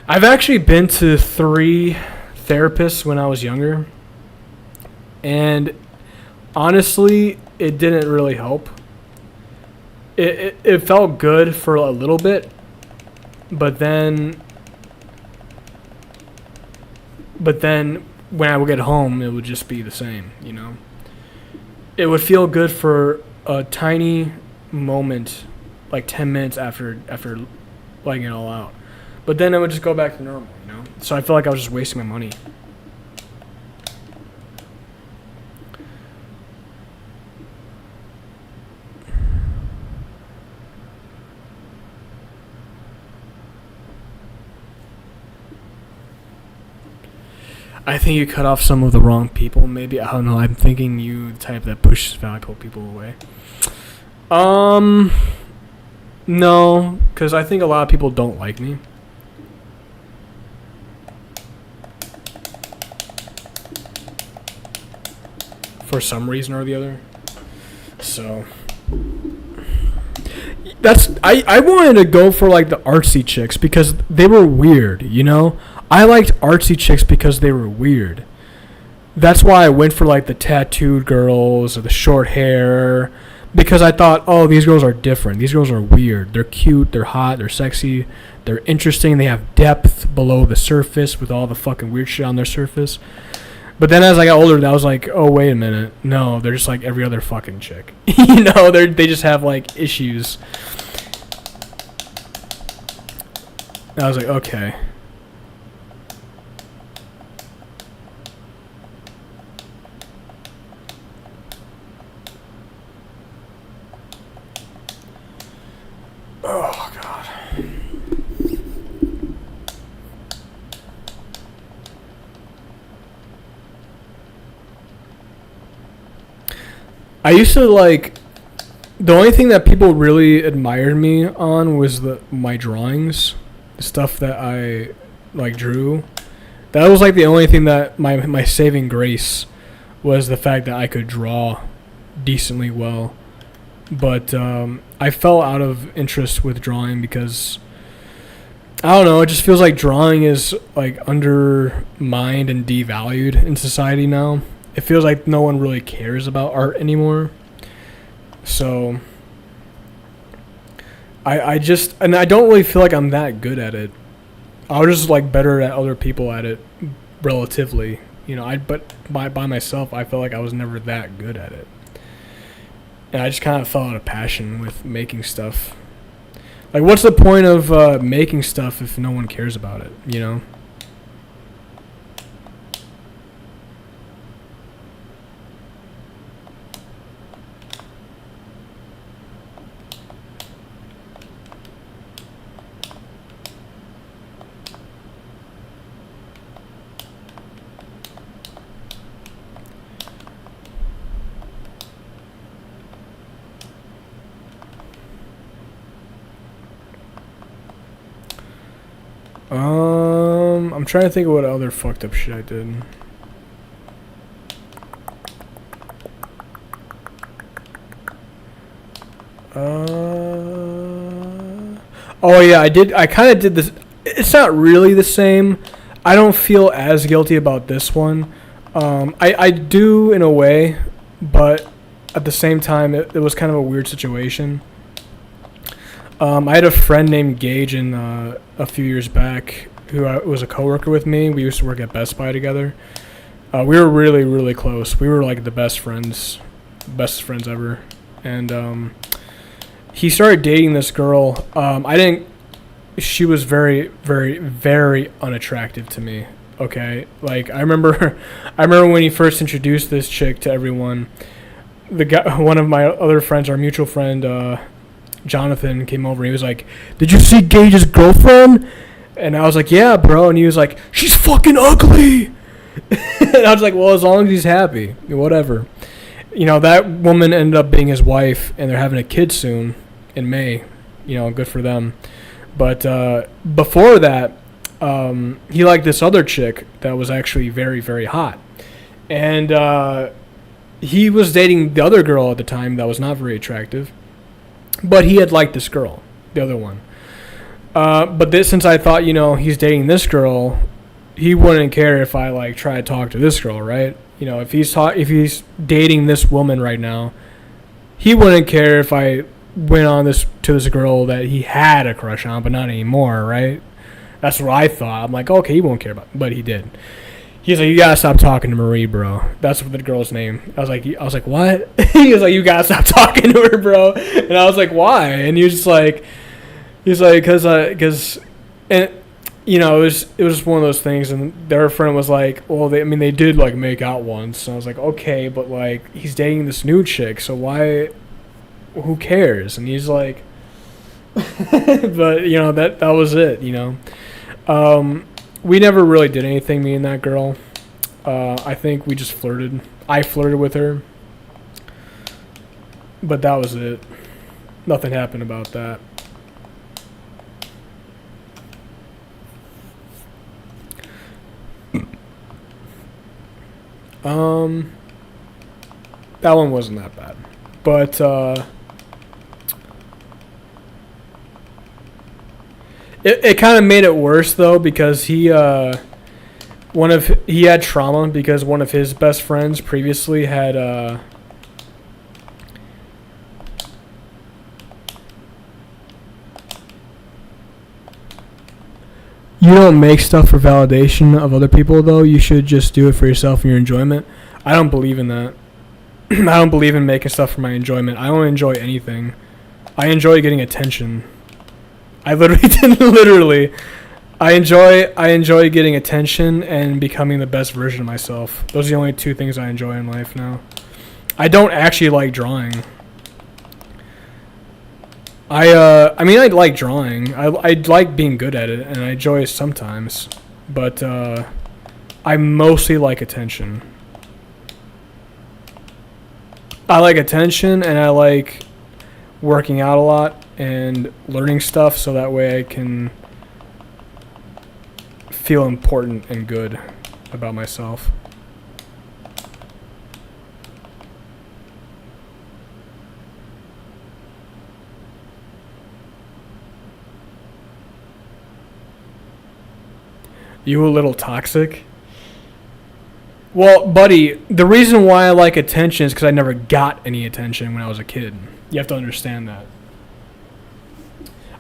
I've actually been to 3 therapists when I was younger, and honestly, it didn't really help. It felt good for a little bit, but then when I would get home, it would just be the same, you know? It would feel good for a tiny moment, like 10 minutes after letting it all out. But then it would just go back to normal, you know? So I feel like I was just wasting my money. I think you cut off some of the wrong people, maybe. I don't know. I'm thinking you the type that pushes valuable people away. No, because I think a lot of people don't like me. For some reason or the other. So I wanted to go for like the artsy chicks because they were weird, you know? I liked artsy chicks because they were weird. That's why I went for like the tattooed girls or the short hair, because I thought, oh, these girls are different. These girls are weird. They're cute, they're hot, they're sexy, they're interesting, they have depth below the surface with all the fucking weird shit on their surface. But then as I got older, I was like, oh, wait a minute. No, they're just like every other fucking chick. You know, they just have like issues. And I was like, okay. Oh, God. I used to like, the only thing that people really admired me on was my drawings, the stuff that I like drew. That was like the only thing that my saving grace was, the fact that I could draw decently well. But I fell out of interest with drawing because I don't know. It just feels like drawing is like undermined and devalued in society now. It feels like no one really cares about art anymore. So I just, and I don't really feel like I'm that good at it. I was just like better at other people at it relatively. You know, but by myself, I felt like I was never that good at it. And I just kind of fell out of passion with making stuff. Like, what's the point of making stuff if no one cares about it, you know? I'm trying to think of what other fucked up shit I did. Oh yeah, I kind of did this. It's not really the same. I don't feel as guilty about this one. I do in a way, but at the same time, it was kind of a weird situation. I had a friend named Gage in a few years back who was a coworker with me. We used to work at Best Buy together. We were really, really close. We were like the best friends ever. And he started dating this girl. She was very, very, very unattractive to me. Okay, like I remember when he first introduced this chick to everyone. The guy, one of my other friends, our mutual friend, Jonathan, came over. He was like, "Did you see Gage's girlfriend?" And I was like, "Yeah, bro." And he was like, "She's fucking ugly." And I was like, "Well, as long as he's happy, whatever." You know, that woman ended up being his wife, and they're having a kid soon in May. You know, good for them. But before that, he liked this other chick that was actually very, very hot. And he was dating the other girl at the time that was not very attractive. But he had liked this girl, the other one. But since I thought, you know, he's dating this girl, he wouldn't care if I like try to talk to this girl, right? You know, if he's dating this woman right now, he wouldn't care if I went on to this girl that he had a crush on, but not anymore, right? That's what I thought. I'm like, okay, he won't care about, but he did. He's like, "You gotta stop talking to Marie, bro." That's the girl's name. I was like, "What?" He was like, "You gotta stop talking to her, bro." And I was like, "Why?" And he was like, "Cause," and you know, it was one of those things. And their friend was like, "Well, they did like make out once." And I was like, "Okay, but like he's dating this new chick, so why? Who cares?" And he's like, "But you know that was it, you know." We never really did anything, me and that girl. I think we just flirted. I flirted with her. But that was it. Nothing happened about that. That one wasn't that bad. But, It kind of made it worse though because he had trauma because one of his best friends previously had You don't make stuff for validation of other people though. You should just do it for yourself and your enjoyment. I don't believe in that. I don't believe in making stuff for my enjoyment. I don't enjoy anything. I enjoy getting attention. I literally I enjoy getting attention and becoming the best version of myself. Those are the only two things I enjoy in life now. I don't actually like drawing. I like drawing. I like being good at it and I enjoy it sometimes, but I mostly like attention. I like attention and I like working out a lot and learning stuff so that way I can feel important and good about myself. You a little toxic? Well, buddy, the reason why I like attention is because I never got any attention when I was a kid. You have to understand that.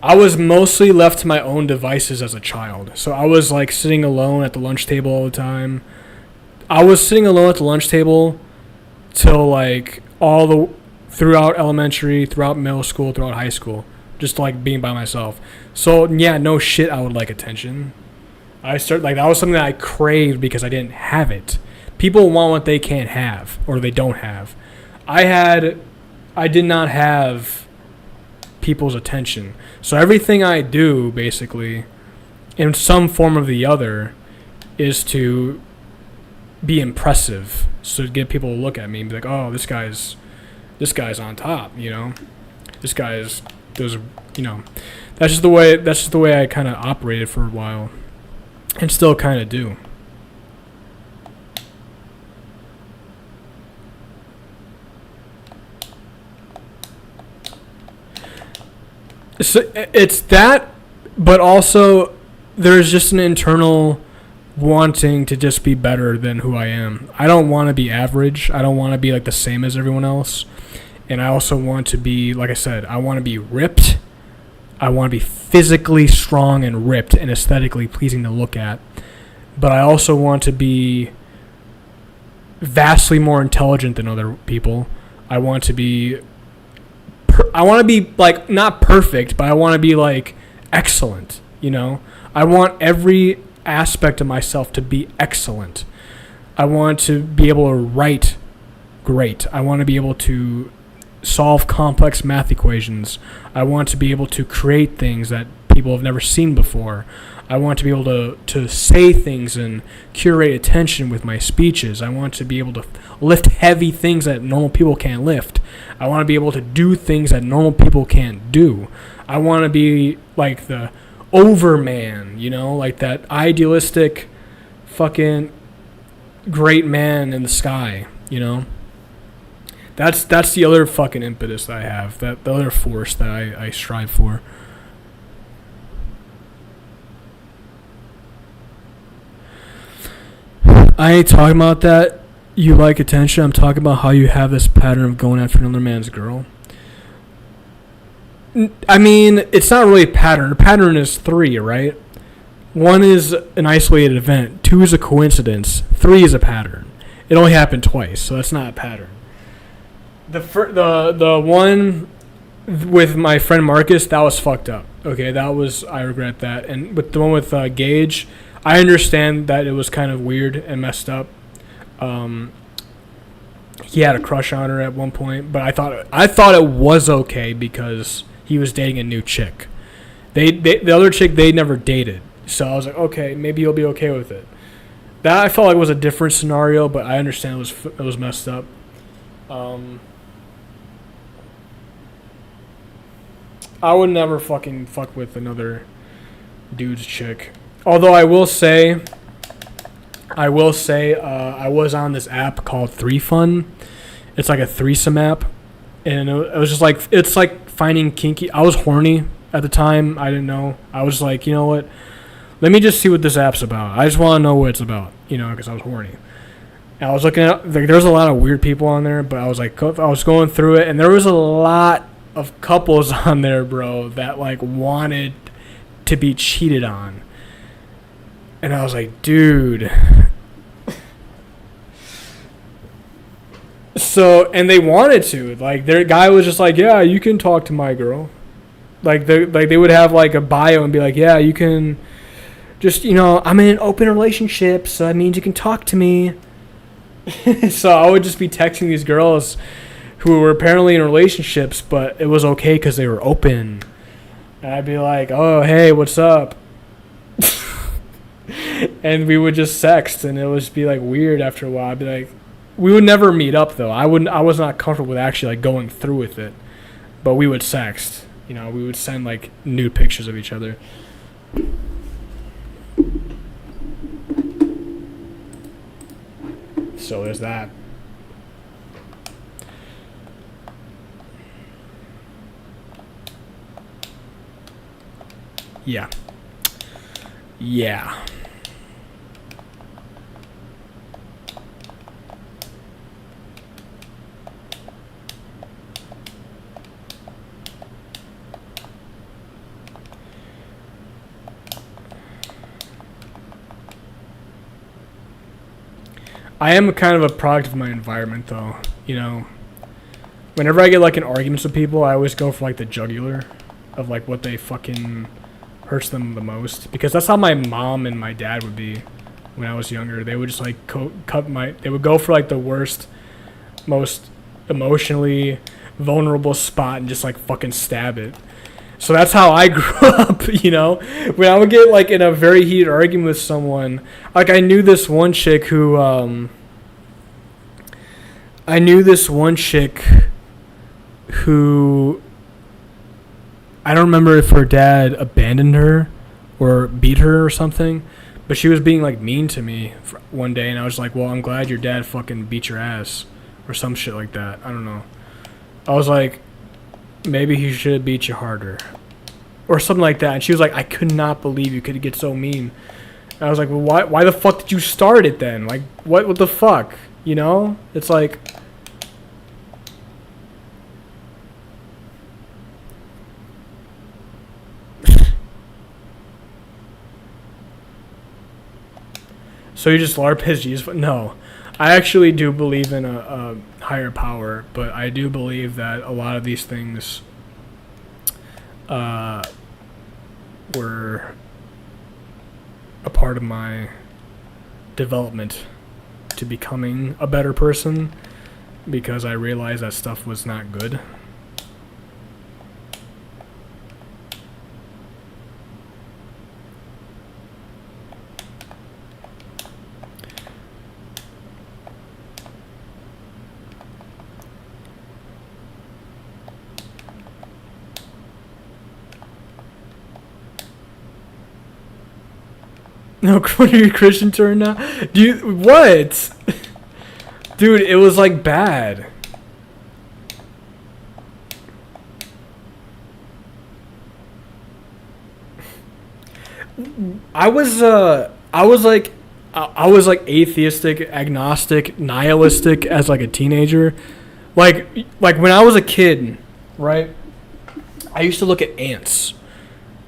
I was mostly left to my own devices as a child. So I was like sitting alone at the lunch table all the time. I was sitting alone at the lunch table till like throughout elementary, throughout middle school, throughout high school. Just like being by myself. So yeah, no shit, I would like attention. That was something that I craved because I didn't have it. People want what they can't have or they don't have. I did not have people's attention. So everything I do basically in some form or the other is to be impressive. So to get people to look at me and be like, "Oh, this guy's on top, you know. This guy's those, you know." That's just the way I kind of operated for a while and still kind of do. So it's that, but also there's just an internal wanting to just be better than who I am. I don't want to be average. I don't want to be like the same as everyone else. And I also want to be, like I said, I want to be ripped. I want to be physically strong and ripped and aesthetically pleasing to look at. But I also want to be vastly more intelligent than other people. I want to be like not perfect, but I want to be like excellent, you know? I want every aspect of myself to be excellent. I want to be able to write great. I want to be able to solve complex math equations. I want to be able to create things that people have never seen before. I want to be able to say things and curate attention with my speeches. I want to be able to lift heavy things that normal people can't lift. I want to be able to do things that normal people can't do. I want to be like the overman, you know, like that idealistic fucking great man in the sky, you know. That's the other fucking impetus that I have, that the other force that I strive for. I ain't talking about that you like attention. I'm talking about how you have this pattern of going after another man's girl. I mean, it's not really a pattern. A pattern is 3, right? 1 is an isolated event. 2 is a coincidence. 3 is a pattern. It only happened twice, so that's not a pattern. The one with my friend Marcus, that was fucked up. Okay, I regret that. And with the one with Gage, I understand that it was kind of weird and messed up. He had a crush on her at one point, but I thought it was okay because he was dating a new chick. The other chick they never dated, so I was like, okay, maybe you'll be okay with it. That I felt like was a different scenario, but I understand it was messed up. I would never fucking fuck with another dude's chick. Although I will say, I was on this app called 3Fun. It's like a threesome app, and it was just like, it's like finding kinky. I was horny at the time. I didn't know. I was like, you know what? Let me just see what this app's about. I just want to know what it's about, you know, because I was horny. And I was looking at, like, there was a lot of weird people on there, but I was going through it, and there was a lot of couples on there, bro, that like wanted to be cheated on. And I was like, dude. So, and they wanted to. Like, their guy was just like, yeah, you can talk to my girl. Like, they would have, like, a bio and be like, yeah, you can just, you know, I'm in an open relationship, so that means you can talk to me. So I would just be texting these girls who were apparently in relationships, but it was okay because they were open. And I'd be like, oh, hey, what's up? And we would just sext, and it would just be like weird after a while. I'd be like, we would never meet up though. I was not comfortable with actually like going through with it, but we would sext. You know, we would send like nude pictures of each other. So there's that. Yeah. I am kind of a product of my environment, though. You know, whenever I get like in arguments with people, I always go for like the jugular of like what they fucking hurts them the most, because that's how my mom and my dad would be when I was younger. They would just like they would go for like the worst, most emotionally vulnerable spot and just like fucking stab it. So that's how I grew up, you know? When I would get like in a very heated argument with someone, like I knew this one chick who I don't remember if her dad abandoned her or beat her or something, but she was being like mean to me one day, and I was like, well, I'm glad your dad fucking beat your ass or some shit like that. I don't know. I was like, maybe he should have beat you harder or something like that. And she was like, I could not believe you could get so mean. And I was like, well, why the fuck did you start it then? Like, what the fuck? You know? It's like... So you just LARP as Jesus? No. I actually do believe in a higher power, but I do believe that a lot of these things were a part of my development to becoming a better person, because I realized that stuff was not good. No, what are you Christian turn now? Do you what? Dude, it was like bad. I was like atheistic, agnostic, nihilistic as like a teenager. Like when I was a kid, right? I used to look at ants,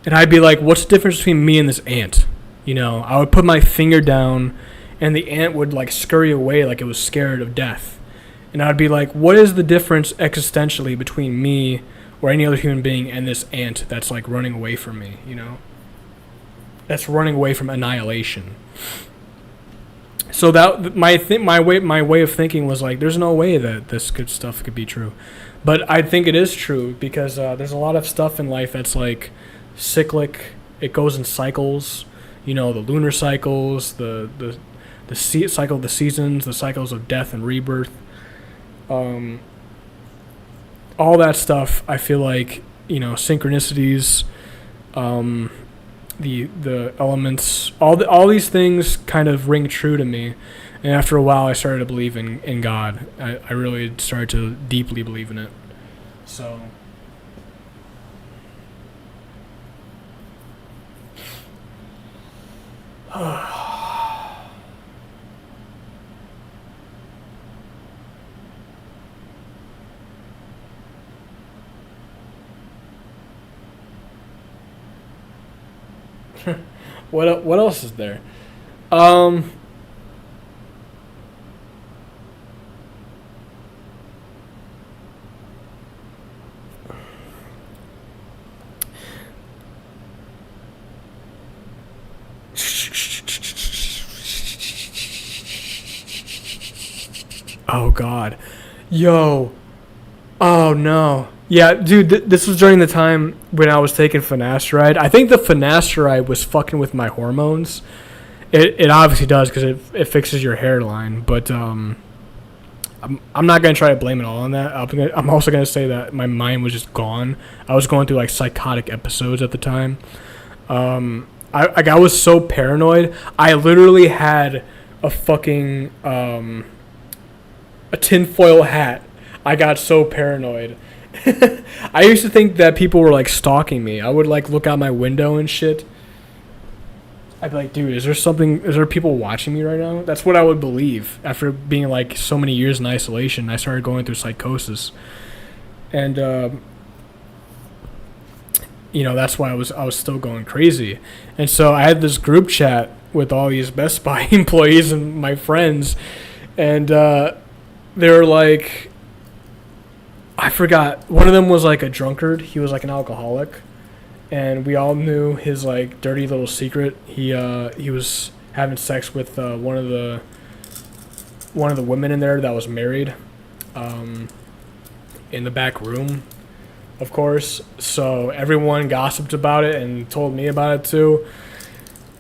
and I'd be like, what's the difference between me and this ant? You know, I would put my finger down, and the ant would like scurry away like it was scared of death. And I'd be like, what is the difference existentially between me or any other human being and this ant that's like running away from me, you know? That's running away from annihilation. So that my way of thinking was like, there's no way that this good stuff could be true. But I think it is true, because there's a lot of stuff in life that's like cyclic. It goes in cycles. You know, the lunar cycles, the cycle of the seasons, the cycles of death and rebirth. All that stuff, I feel like, you know, synchronicities, the elements, all these things kind of ring true to me. And after a while, I started to believe in God. I really started to deeply believe in it. So... What else is there? Oh God, yo, oh no, yeah, dude, this was during the time when I was taking finasteride. I think the finasteride was fucking with my hormones. It obviously does, because it fixes your hairline, but I'm not gonna try to blame it all on that. I'm also gonna say that my mind was just gone. I was going through like psychotic episodes at the time. I was so paranoid. I literally had a fucking a tinfoil hat. I got so paranoid. I used to think that people were like stalking me. I would like look out my window and shit. I'd be like, dude, is there people watching me right now? That's what I would believe. After being like so many years in isolation, I started going through psychosis. And you know, that's why I was still going crazy. And so I had this group chat with all these Best Buy employees and my friends, And they were like, I forgot. One of them was like a drunkard. He was like an alcoholic, and we all knew his like dirty little secret. He was having sex with one of the women in there that was married, in the back room, of course. So everyone gossiped about it and told me about it too.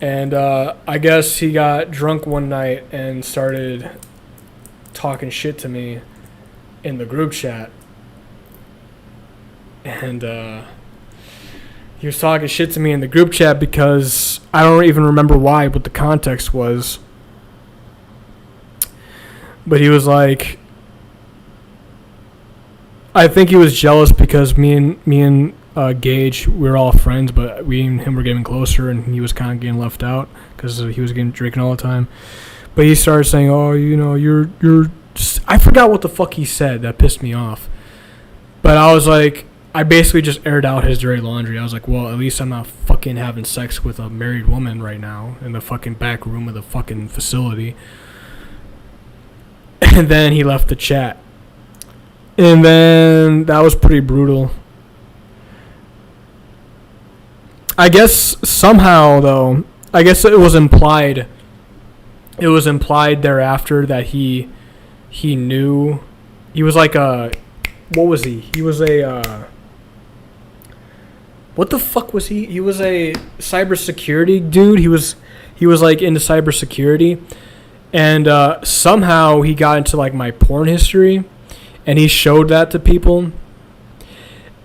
And I guess he got drunk one night and started talking shit to me in the group chat. And he was talking shit to me in the group chat because I don't even remember why, what the context was. But he was like, I think he was jealous because me and Gage, we were all friends, but we and him were getting closer, and he was kind of getting left out because he was getting drinking all the time. But he started saying, "Oh, you know, you're." I forgot what the fuck he said. That pissed me off. But I was like, I basically just aired out his dirty laundry. I was like, well, at least I'm not fucking having sex with a married woman right now in the fucking back room of the fucking facility. And then he left the chat. And then that was pretty brutal. I guess somehow, though, I guess it was implied thereafter that he knew. He was like a, what was he? He was a, what the fuck was he? He was a cybersecurity dude. He was like into cybersecurity. And somehow he got into like my porn history, and he showed that to people.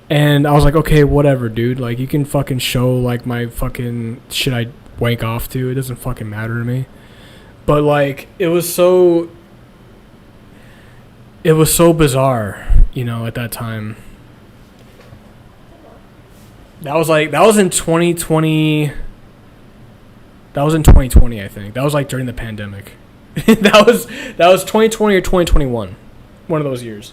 And I was like, okay, whatever, dude. Like, you can fucking show like my fucking shit I wank off to. It doesn't fucking matter to me. But like, it was so bizarre, you know, at that time. That was in 2020. That was in 2020, I think. That was like during the pandemic. that was 2020 or 2021. One of those years.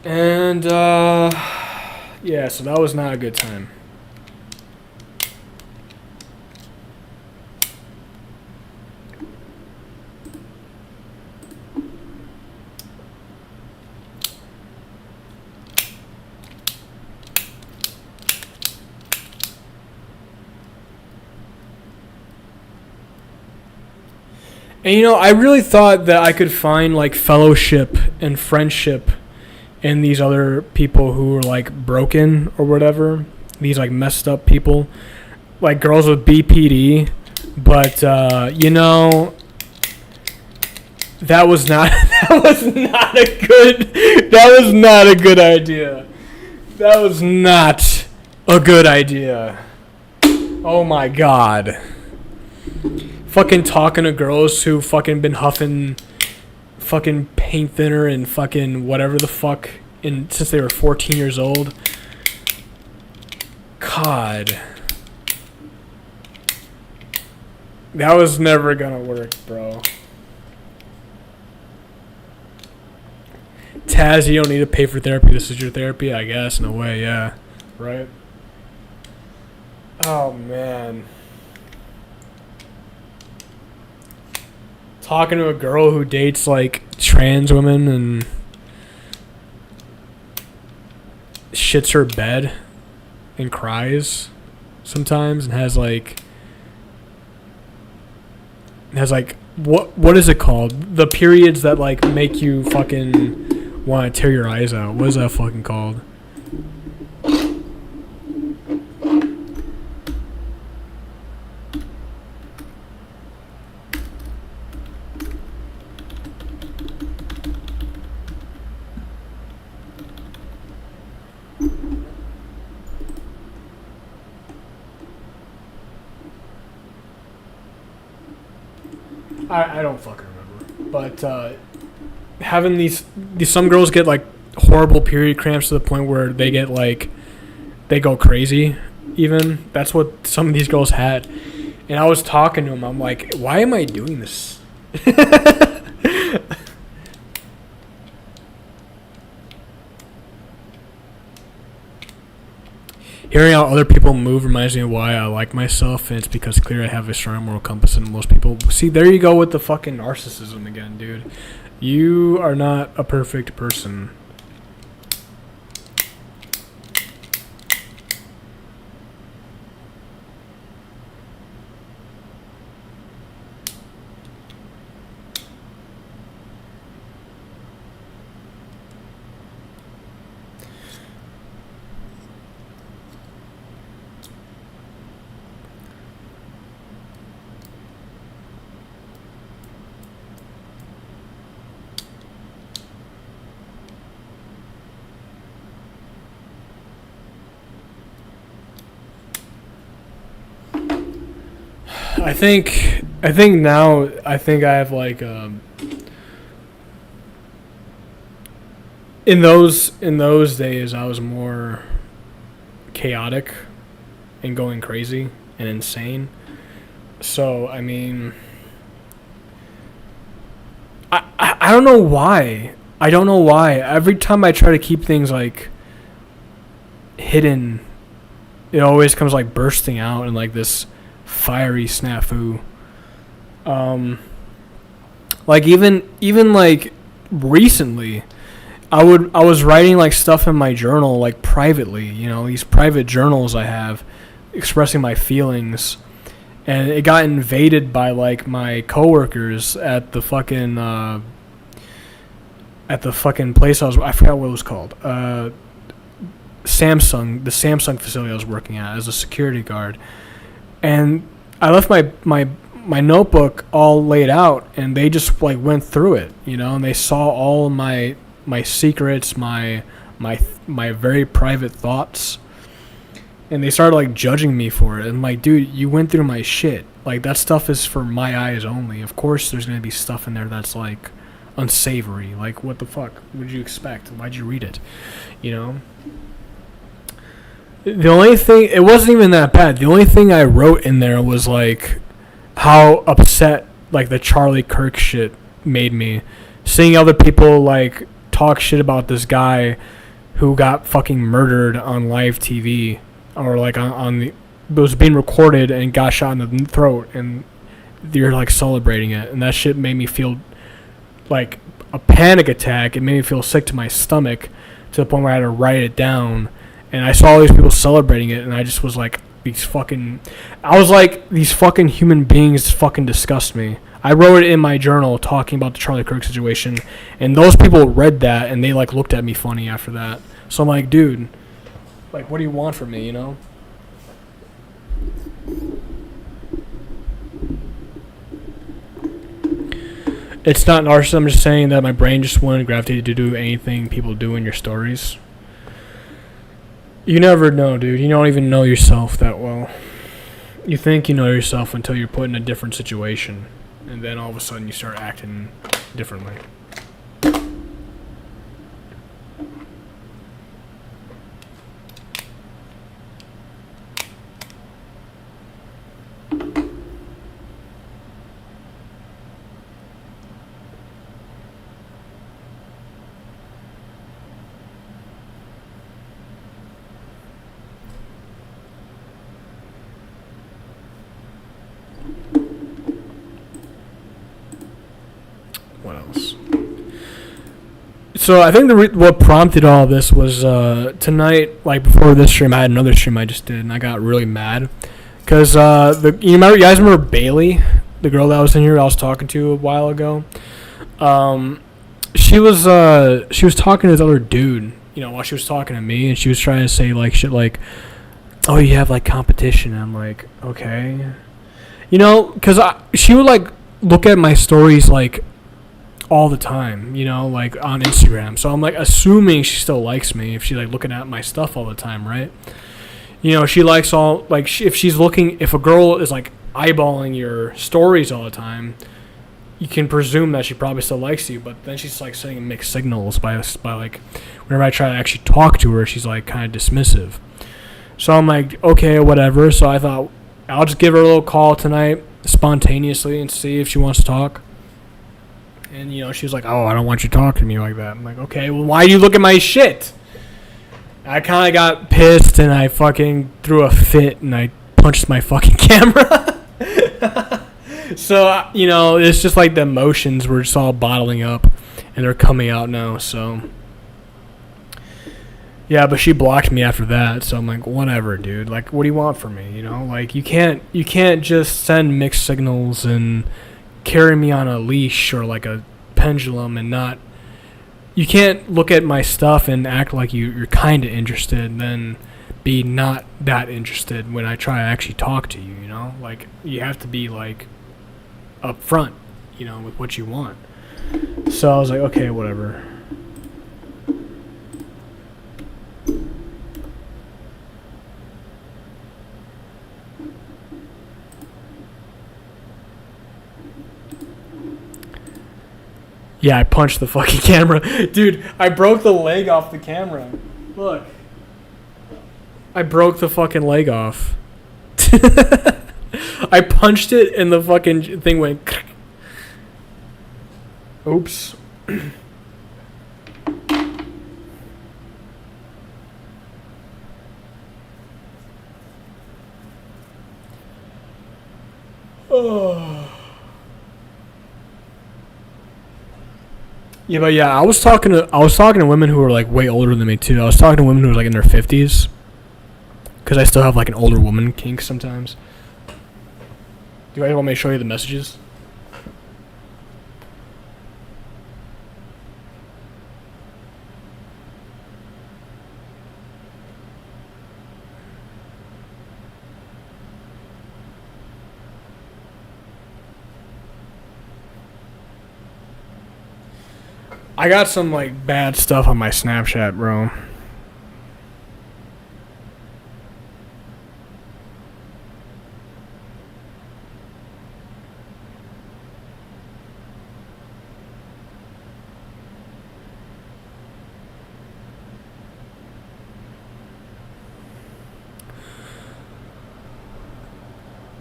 And yeah, so that was not a good time. And you know, I really thought that I could find like fellowship and friendship in these other people who were like broken or whatever. These like messed up people, like girls with BPD. But you know, that was not a good idea. That was not a good idea. Oh my god. Fucking talking to girls who fucking been huffing fucking paint thinner and fucking whatever the fuck since they were 14 years old. God. That was never gonna work, bro. Taz, you don't need to pay for therapy. This is your therapy, I guess, in a way, yeah. Right? Oh, man. Talking to a girl who dates, like, trans women and shits her bed and cries sometimes and has, like, what is it called? The periods that, like, make you fucking want to tear your eyes out. What is that fucking called? I don't fucking remember. But having these some girls get like horrible period cramps to the point where they get like they go crazy even. That's what some of these girls had. And I was talking to them. I'm like, why am I doing this? hearing how other people move reminds me of why I like myself, and it's because clearly I have a stronger moral compass than most people. See, there you go with the fucking narcissism again, dude. You are not a perfect person. I think now I think I have like in those days I was more chaotic and going crazy and insane. So I mean, I don't know why. I don't know why. Every time I try to keep things like hidden, it always comes like bursting out in like this fiery snafu. Like even like recently, I was writing like stuff in my journal like privately, you know, these private journals I have expressing my feelings, and it got invaded by like my coworkers at the fucking place I forgot what it was called. The Samsung facility I was working at as a security guard. And I left my notebook all laid out, and they just like went through it, you know, and they saw all my secrets, my very private thoughts, and they started like judging me for it. And like, dude, you went through my shit. Like, that stuff is for my eyes only. Of course, there's gonna be stuff in there that's like unsavory. Like, what the fuck would you expect? Why'd you read it? You know. The only thing, it wasn't even that bad. The only thing I wrote in there was like how upset like the Charlie Kirk shit made me. Seeing other people like talk shit about this guy who got fucking murdered on live TV, or like on the, was being recorded and got shot in the throat, and you're like celebrating it, and that shit made me feel like a panic attack. It made me feel sick to my stomach, to the point where I had to write it down. And I saw all these people celebrating it, and I just was like, these fucking human beings fucking disgust me. I wrote it in my journal talking about the Charlie Kirk situation, and those people read that, and they like looked at me funny after that. So I'm like, dude, like, what do you want from me, you know? It's not narcissism. I'm just saying that my brain just wanted gravitated to do anything people do in your stories. You never know, dude. You don't even know yourself that well. You think you know yourself until you're put in a different situation, and then all of a sudden you start acting differently. What else? So I think what prompted all of this was tonight, like before this stream, I had another stream I just did, and I got really mad because you guys remember Bailey, the girl that was in here I was talking to a while ago. She was talking to this other dude, you know, while she was talking to me, and she was trying to say like shit like, "Oh, you have like competition." And I'm like, okay, you know, because she would like look at my stories like all the time, you know, like on Instagram. So I'm like assuming she still likes me if she's like looking at my stuff all the time, right? You know, she likes all like if a girl is like eyeballing your stories all the time, you can presume that she probably still likes you. But then she's like sending mixed signals by like whenever I try to actually talk to her, she's like kind of dismissive. So I'm like, okay, whatever. So I thought I'll just give her a little call tonight spontaneously and see if she wants to talk. And, you know, she was like, "Oh, I don't want you to talk to me like that." I'm like, okay, well, why do you look at my shit? I kind of got pissed and I fucking threw a fit and I punched my fucking camera. So, you know, it's just like the emotions were just all bottling up and they're coming out now, so. Yeah, but she blocked me after that, so I'm like, whatever, dude. Like, what do you want from me, you know? Like, you can't just send mixed signals and carry me on a leash or like a pendulum and not. You can't look at my stuff and act like you're kind of interested and then be not that interested when I try to actually talk to you, you know? Like, you have to be, like, upfront, you know, with what you want. So I was like, okay, whatever. Yeah, I punched the fucking camera. Dude, I broke the leg off the camera. Look. I broke the fucking leg off. I punched it and the fucking thing went. Oops. Oh. Yeah, but yeah, I was talking to women who were like way older than me too. I was talking to women who were like in their 50s. Because I still have like an older woman kink sometimes. Do you guys want me to show you the messages? I got some like bad stuff on my Snapchat, bro.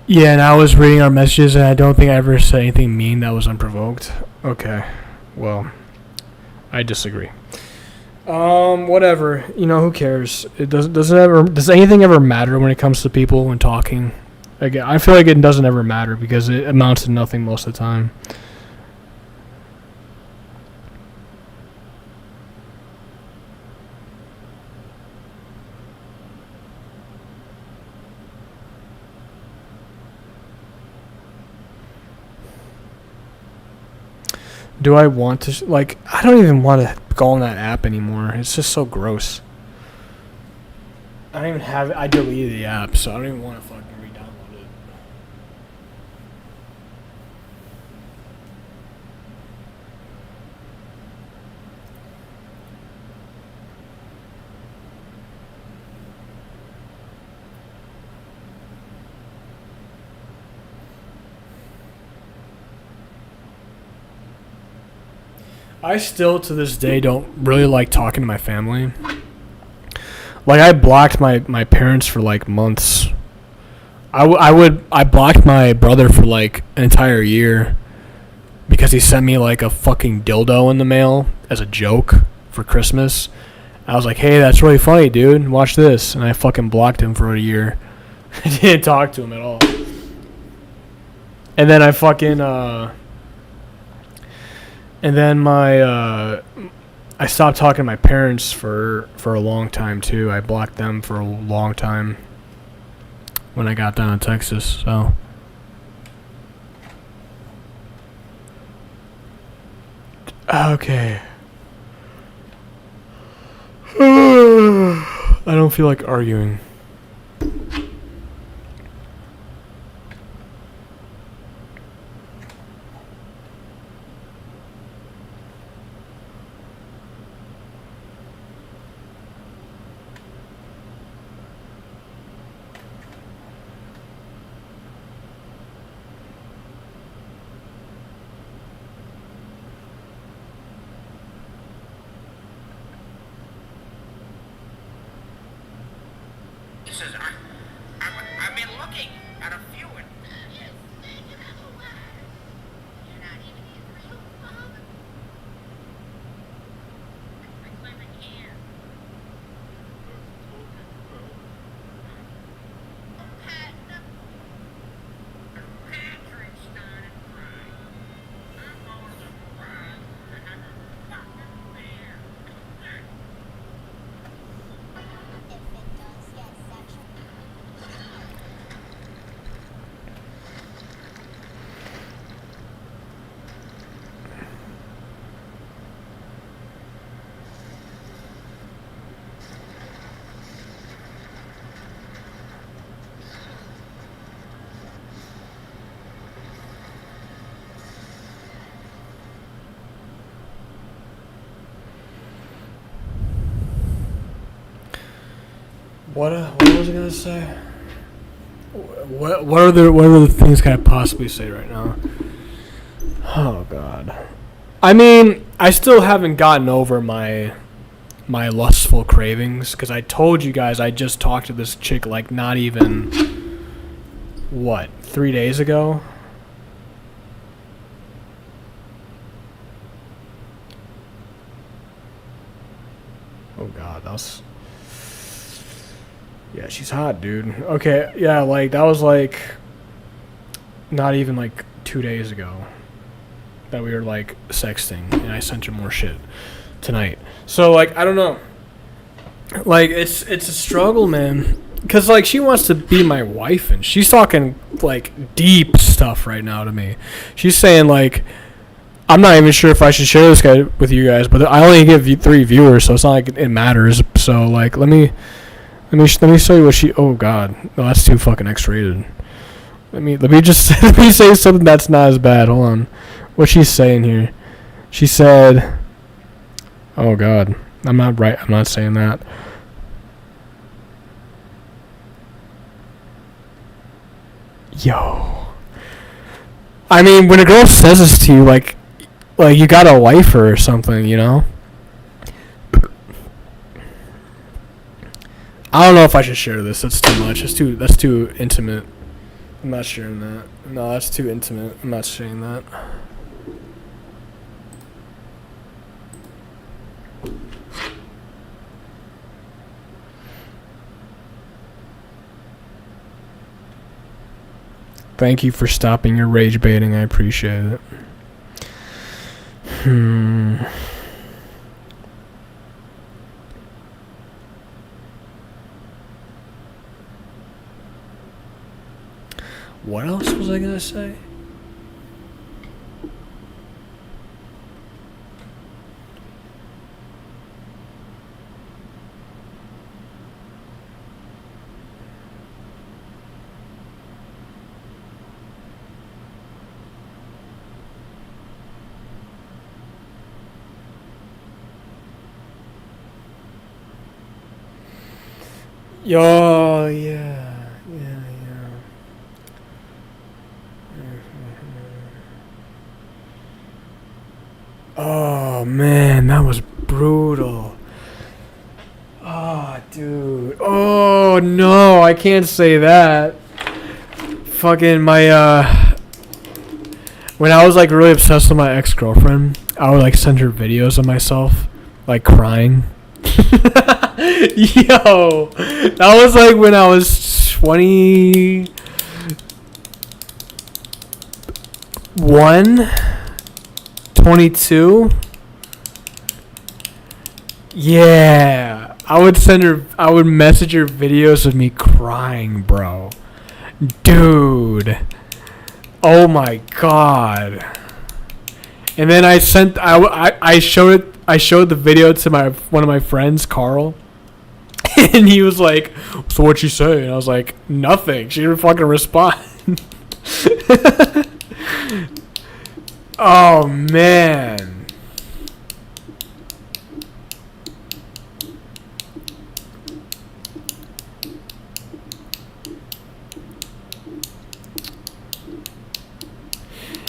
Yeah, and I was reading our messages, and I don't think I ever said anything mean that was unprovoked. Okay, well, I disagree. Whatever. You know, who cares? It does anything ever matter when it comes to people and talking? Again, I feel like it doesn't ever matter because it amounts to nothing most of the time. Do I want to, like, I don't even want to go on that app anymore. It's just so gross. I don't even have it. I deleted the app, so I don't even want to fucking re-download it. I still, to this day, don't really like talking to my family. Like, I blocked my parents for, like, months. I blocked my brother for, like, an entire year because he sent me, like, a fucking dildo in the mail as a joke for Christmas. I was like, hey, that's really funny, dude. Watch this. And I fucking blocked him for a year. I didn't talk to him at all. And then I fucking, and then I stopped talking to my parents for a long time too. I blocked them for a long time when I got down to Texas. So okay. I don't feel like arguing. I've been looking at a few and What was I gonna say? What other things can I possibly say right now? Oh God. I mean, I still haven't gotten over my lustful cravings, because I told you guys I just talked to this chick like not even 3 days ago. Oh God, yeah, she's hot, dude. Okay, yeah, like that was like not even like 2 days ago that we were like sexting, and I sent her more shit tonight. So like I don't know, like it's a struggle, man, because like she wants to be my wife, and she's talking like deep stuff right now to me. She's saying like, I'm not even sure if I should share this guy with you guys, but I only get 3 viewers, so it's not like it matters. So like let me show you what she. Oh God, no, that's too fucking X-rated. Let me just let me say something that's not as bad. Hold on, what she's saying here. She said, "Oh God, I'm not right. I'm not saying that." Yo, I mean, when a girl says this to you, like you gotta wife her or something, you know? I don't know if I should share this. That's too much. That's too intimate. I'm not sharing that. No, that's too intimate. I'm not sharing that. Thank you for stopping your rage baiting. I appreciate it. What else was I gonna say? Yo, yeah. Oh man, that was brutal. Oh, dude. Oh no, I can't say that. Fucking when I was like really obsessed with my ex-girlfriend, I would like send her videos of myself like crying. Yo, that was like when I was 21, 22. Yeah, I would message her videos of me crying, bro. Dude. Oh my God. And then I showed the video to one of my friends, Carl. And he was like, "So what'd she say?" And I was like, "Nothing. She didn't fucking respond." Oh man.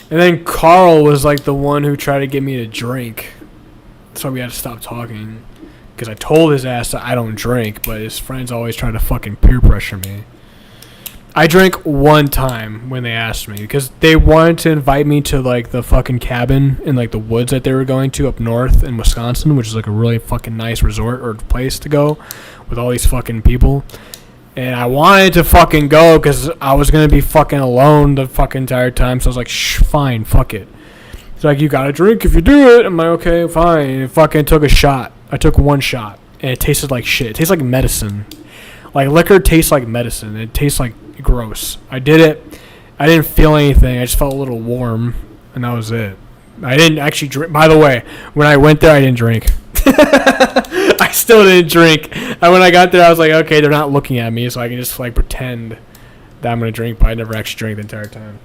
And then Carl was like the one who tried to get me to drink. So we had to stop talking. Because I told his ass that I don't drink, but his friends always try to fucking peer pressure me. I drank one time when they asked me, because they wanted to invite me to like the fucking cabin in like the woods that they were going to up north in Wisconsin, which is like a really fucking nice resort or place to go with all these fucking people. And I wanted to fucking go because I was going to be fucking alone the fucking entire time. So I was like, fine, fuck it. It's like, you gotta drink if you do it. I'm like, okay, fine. And fucking took a shot. I took one shot, and it tasted like shit. It tastes like medicine. Like, liquor tastes like medicine. It tastes like gross. I did it. I didn't feel anything. I just felt a little warm, and that was it. I didn't actually drink. By the way, when I went there, I didn't drink. I still didn't drink. And when I got there, I was like, okay, they're not looking at me, so I can just, like, pretend that I'm going to drink, but I never actually drank the entire time.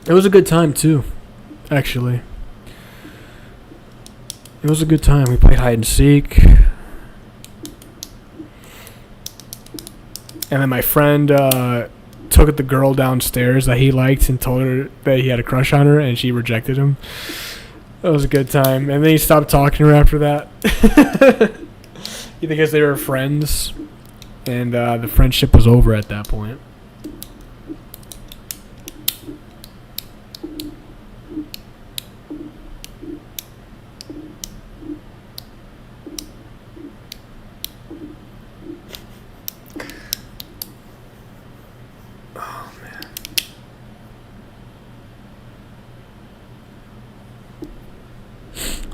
It was a good time, too, actually. It was a good time. We played hide and seek. And then my friend took the girl downstairs that he liked and told her that he had a crush on her, and she rejected him. That was a good time. And then he stopped talking to her after that. Because they were friends, and the friendship was over at that point.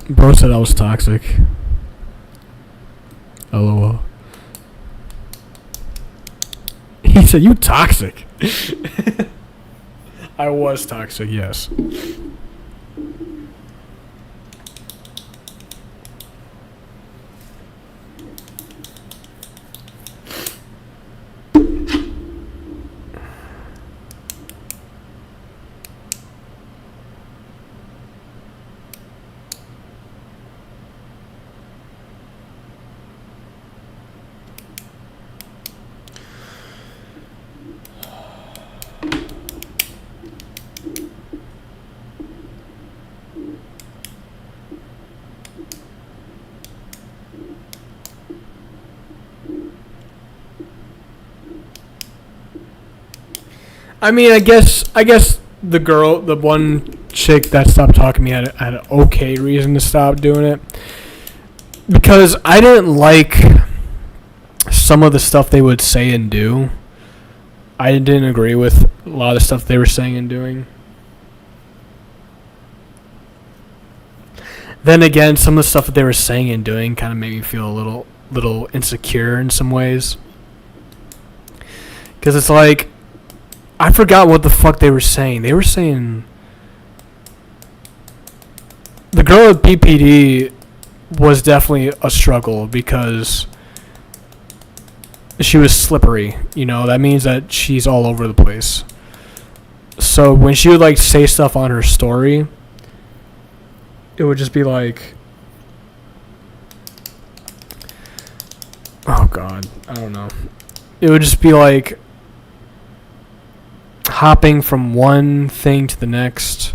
Bro said I was toxic. LOL. He said, you toxic. I was toxic, yes. I mean, I guess the one chick that stopped talking to me had an okay reason to stop doing it. Because I didn't like some of the stuff they would say and do. I didn't agree with a lot of the stuff they were saying and doing. Then again, some of the stuff that they were saying and doing kind of made me feel a little insecure in some ways. Because it's like, I forgot what the fuck they were saying. They were saying the girl with BPD was definitely a struggle because she was slippery. You know, that means that she's all over the place. So when she would like say stuff on her story, it would just be like, oh god, I don't know. It would just be like hopping from one thing to the next,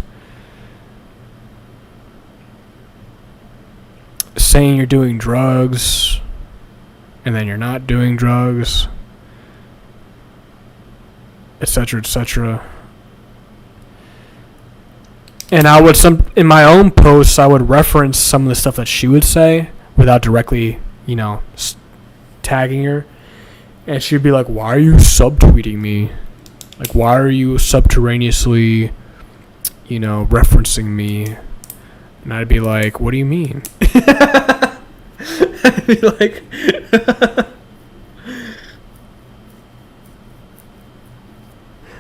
saying you're doing drugs, and then you're not doing drugs, etc., etc. And I would in my own posts, I would reference some of the stuff that she would say without directly, you know, tagging her, and she'd be like, "Why are you subtweeting me? Like, why are you subterraneously, you know, referencing me?" And I'd be like, "What do you mean?" I'd be like,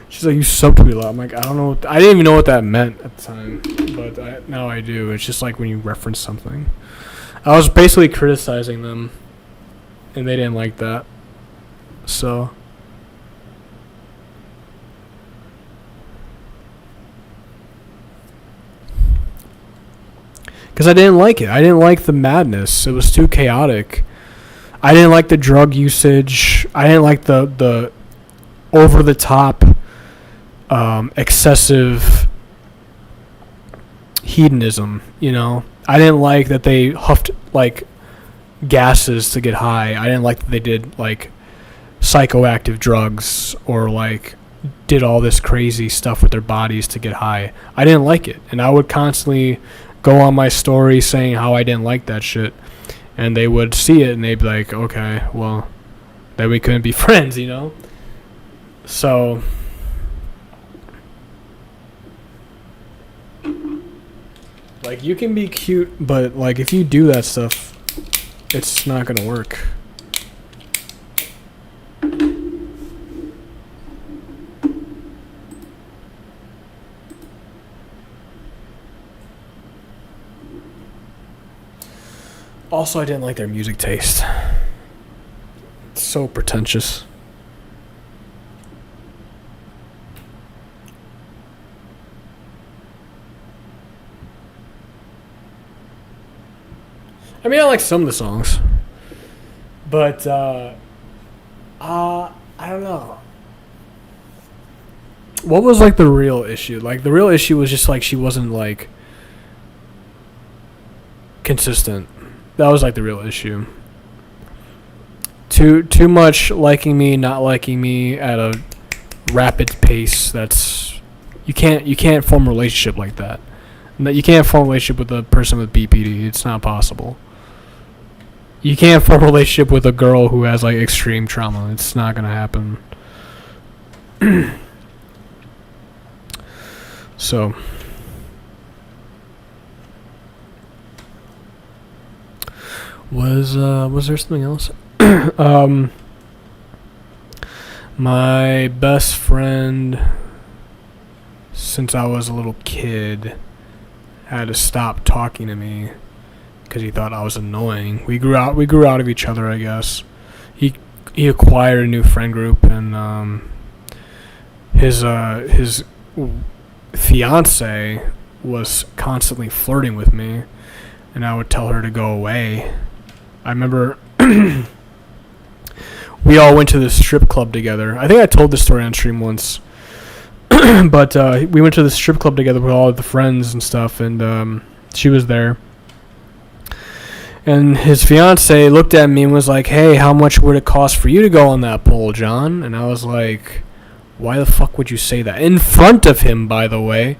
she's like, "You subtweet a lot." I'm like, I don't know. I didn't even know what that meant at the time, but now I do. It's just like when you reference something. I was basically criticizing them, and they didn't like that. So. Because I didn't like it. I didn't like the madness. It was too chaotic. I didn't like the drug usage. I didn't like the over-the-top, excessive hedonism, you know? I didn't like that they huffed, like, gases to get high. I didn't like that they did, like, psychoactive drugs or, like, did all this crazy stuff with their bodies to get high. I didn't like it. And I would constantly go on my story saying how I didn't like that shit, and they would see it and they'd be like, okay, well, then we couldn't be friends, you know? So like, you can be cute, but like, if you do that stuff, it's not gonna work. Also, I didn't like their music taste. It's so pretentious. I mean, I like some of the songs, but I don't know. What was like the real issue? Like the real issue was just like she wasn't like consistent. That was like the real issue. Too much liking me, not liking me at a rapid pace. That's you can't form a relationship like that. You can't form a relationship with a person with BPD. It's not possible. You can't form a relationship with a girl who has like extreme trauma. It's not gonna happen. So was there something else? My best friend since I was a little kid had to stop talking to me because he thought I was annoying. We grew out of each other, I guess. He acquired a new friend group, and his fiance was constantly flirting with me, and I would tell her to go away. I remember we all went to the strip club together. I think I told this story on stream once. But we went to the strip club together with all of the friends and stuff, and she was there. And his fiance looked at me and was like, "Hey, how much would it cost for you to go on that pole, John?" And I was like, "Why the fuck would you say that?" In front of him, by the way.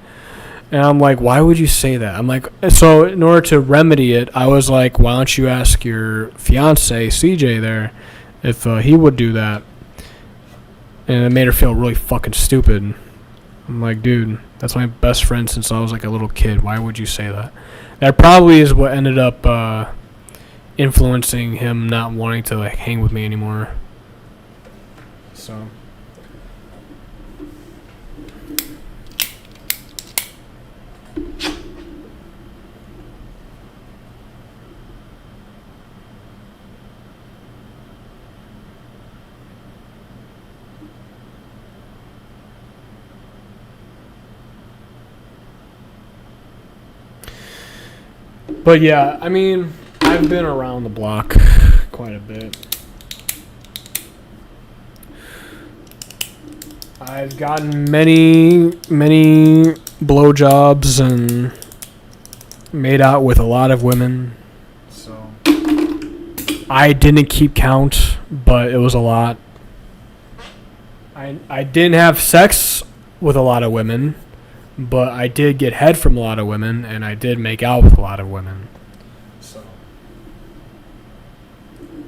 And I'm like, "Why would you say that?" I'm like, so in order to remedy it, I was like, "Why don't you ask your fiance, CJ, there, if he would do that?" And it made her feel really fucking stupid. I'm like, dude, that's my best friend since I was like a little kid. Why would you say that? That probably is what ended up influencing him not wanting to like hang with me anymore. So. But yeah, I mean, I've been around the block quite a bit. I've gotten many blowjobs and made out with a lot of women. So I didn't keep count, but it was a lot. I didn't have sex with a lot of women. But I did get head from a lot of women, and I did make out with a lot of women. So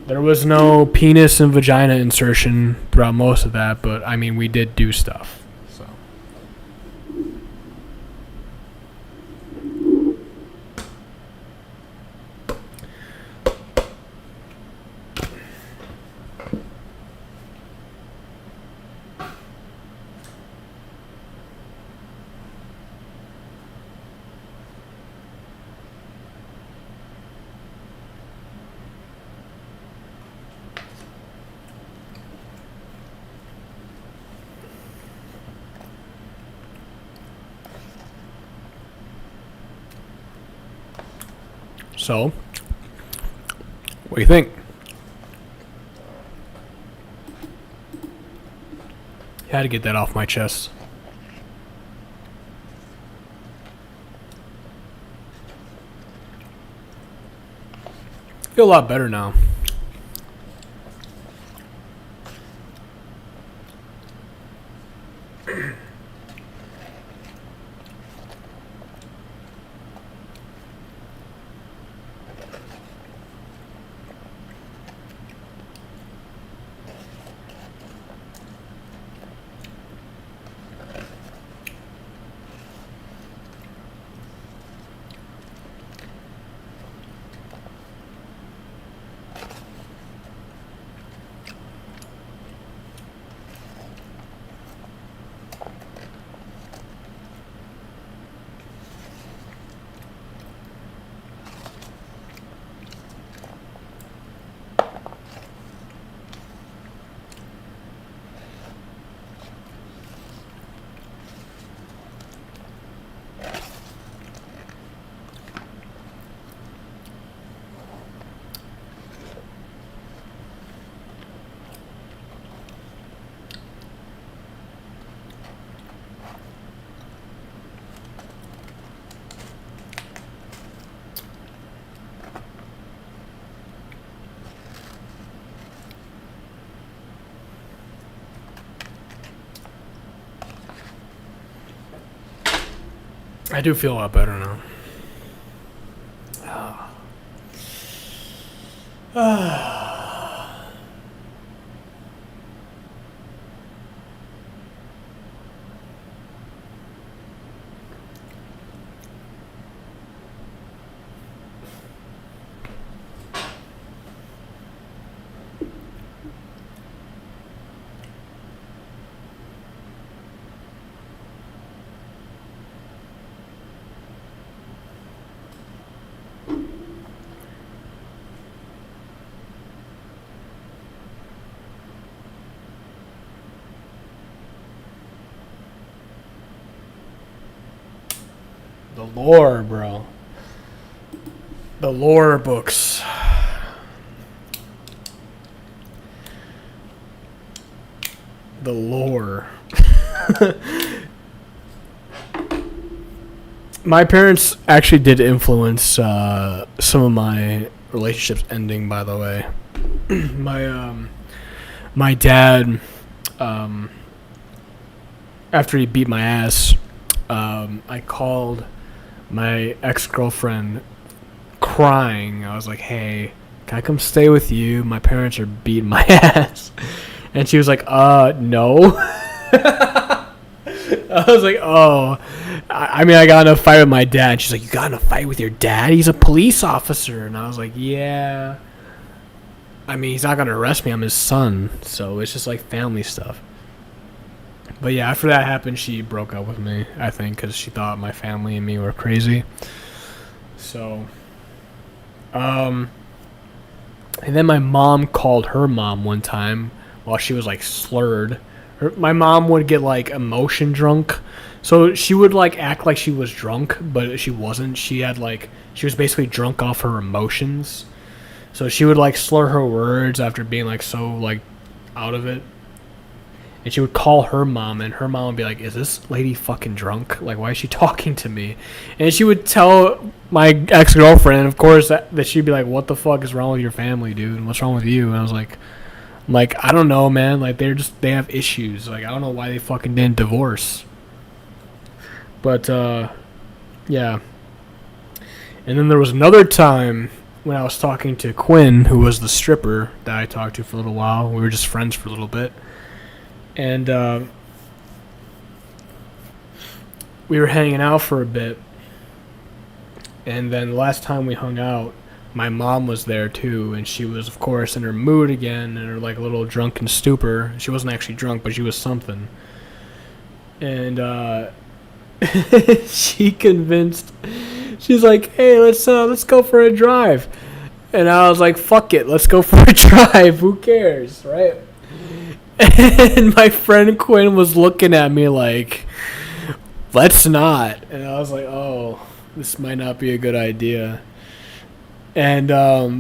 there was no penis and vagina insertion throughout most of that, but I mean, we did do stuff. So. So, what do you think? Had to get that off my chest. Feel a lot better now. I do feel a lot better now. The lore, bro. The lore books. The lore. My parents actually did influence some of my relationships ending, by the way. My dad, after he beat my ass, I called my ex-girlfriend crying. I was like, hey, can I come stay with you? My parents are beating my ass. And she was like, no. I was like, oh. I mean, I got in a fight with my dad. She's like, you got in a fight with your dad? He's a police officer. And I was like, yeah. I mean, he's not going to arrest me. I'm his son. So it's just like family stuff. But yeah, after that happened, she broke up with me, I think, because she thought my family and me were crazy. So, and then my mom called her mom one time while she was like slurred. My mom would get like emotion drunk. So she would like act like she was drunk, but she wasn't. She was basically drunk off her emotions. So she would like slur her words after being like so like out of it. And she would call her mom, and her mom would be like, is this lady fucking drunk? Like, why is she talking to me? And she would tell my ex-girlfriend, of course, that she'd be like, what the fuck is wrong with your family, dude? And what's wrong with you? And I was like, I don't know, man. Like, they have issues. Like, I don't know why they fucking didn't divorce. But, yeah. And then there was another time when I was talking to Quinn, who was the stripper that I talked to for a little while. We were just friends for a little bit. And we were hanging out for a bit. And then the last time we hung out, my mom was there too. And she was, of course, in her mood again, in her like a little drunken stupor. She wasn't actually drunk, but she was something. And she convinced, she's like, hey, let's go for a drive. And I was like, fuck it, let's go for a drive. Who cares, right? And my friend Quinn was looking at me like, let's not. And I was like, oh, this might not be a good idea. And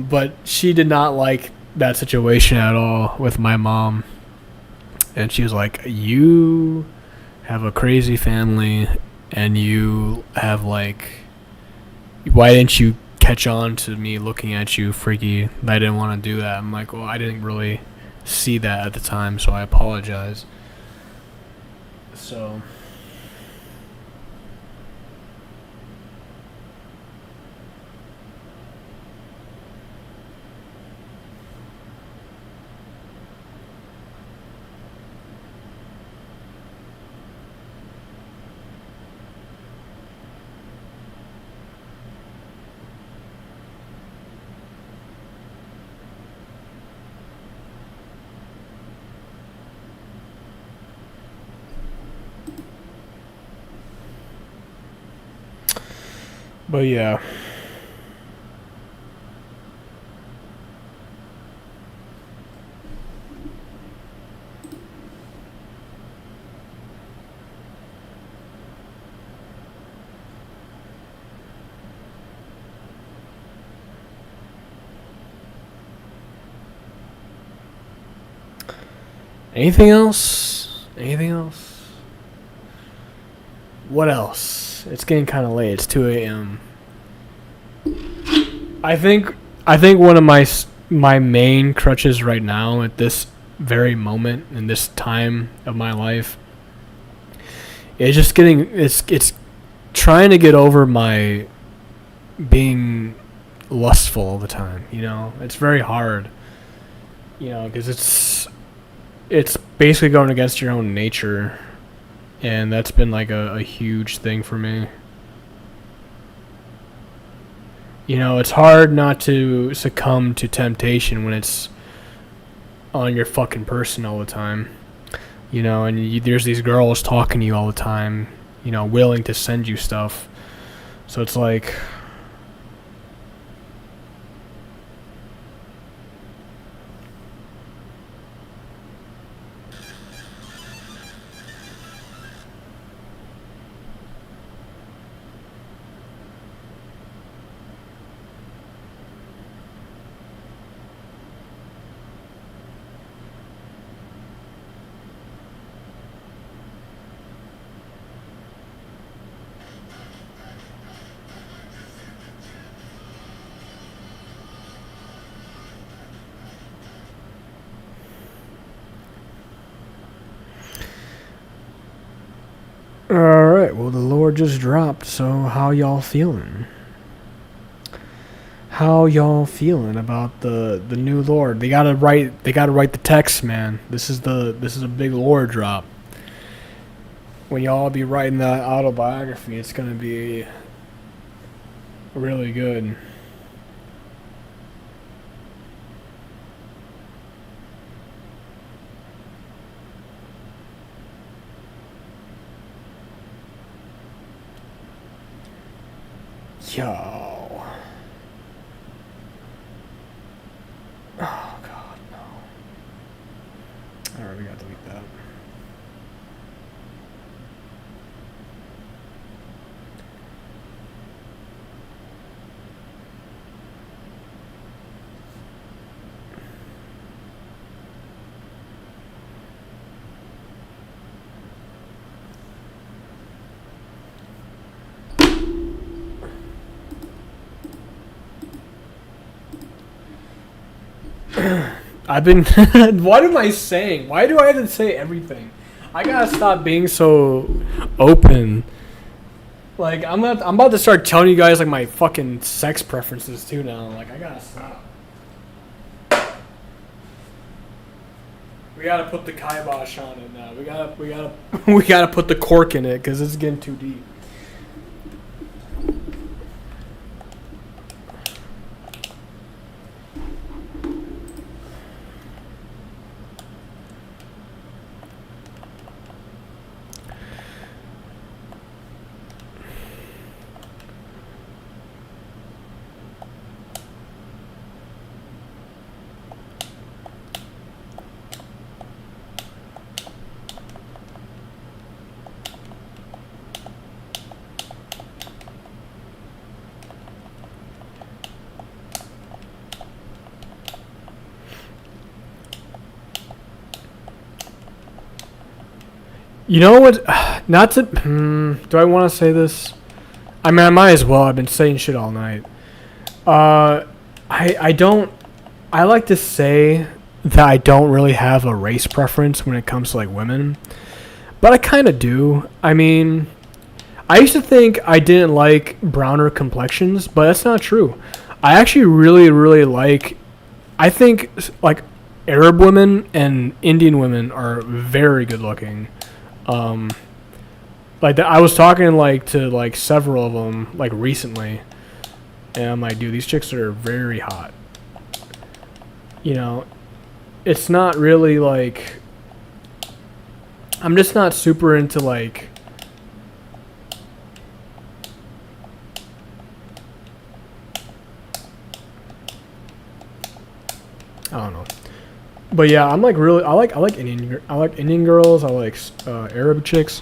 but she did not like that situation at all with my mom. And she was like, you have a crazy family, and you have like, why didn't you catch on to me looking at you freaky? I didn't want to do that. I'm like, well, I didn't really see that at the time, so I apologize. So but yeah. Anything else? Anything else? What else? It's getting kind of late. It's 2 a.m. I think one of my main crutches right now at this very moment in this time of my life is just getting it's trying to get over my being lustful all the time. You know, it's very hard. You know, because it's basically going against your own nature, and that's been like a huge thing for me. You know, it's hard not to succumb to temptation when it's on your fucking person all the time. You know, and there's these girls talking to you all the time, you know, willing to send you stuff. So it's like, alright, well, the Lord just dropped, so how y'all feeling? How y'all feeling about the new Lord? They gotta write the text, man. This is a big Lord drop. When y'all be writing that autobiography, it's gonna be really good. Yo. Oh god, no. Alright, we gotta delete that. I've been. What am I saying? Why do I have to say everything? I gotta stop being so open. Like I'm about to start telling you guys like my fucking sex preferences too now. Like I gotta stop. We gotta put the kibosh on it now. We gotta put the cork in it because it's getting too deep. You know what? Not to. Do I want to say this? I mean, I might as well. I've been saying shit all night. I don't. I like to say that I don't really have a race preference when it comes to like women, but I kind of do. I mean, I used to think I didn't like browner complexions, but that's not true. I actually really like. I think like Arab women and Indian women are very good looking. I was talking like to like several of them like recently, and I'm like, dude, these chicks are very hot. You know, it's not really like I'm just not super into like I don't know. But yeah, I'm like really I like Indian girls. I like Arab chicks.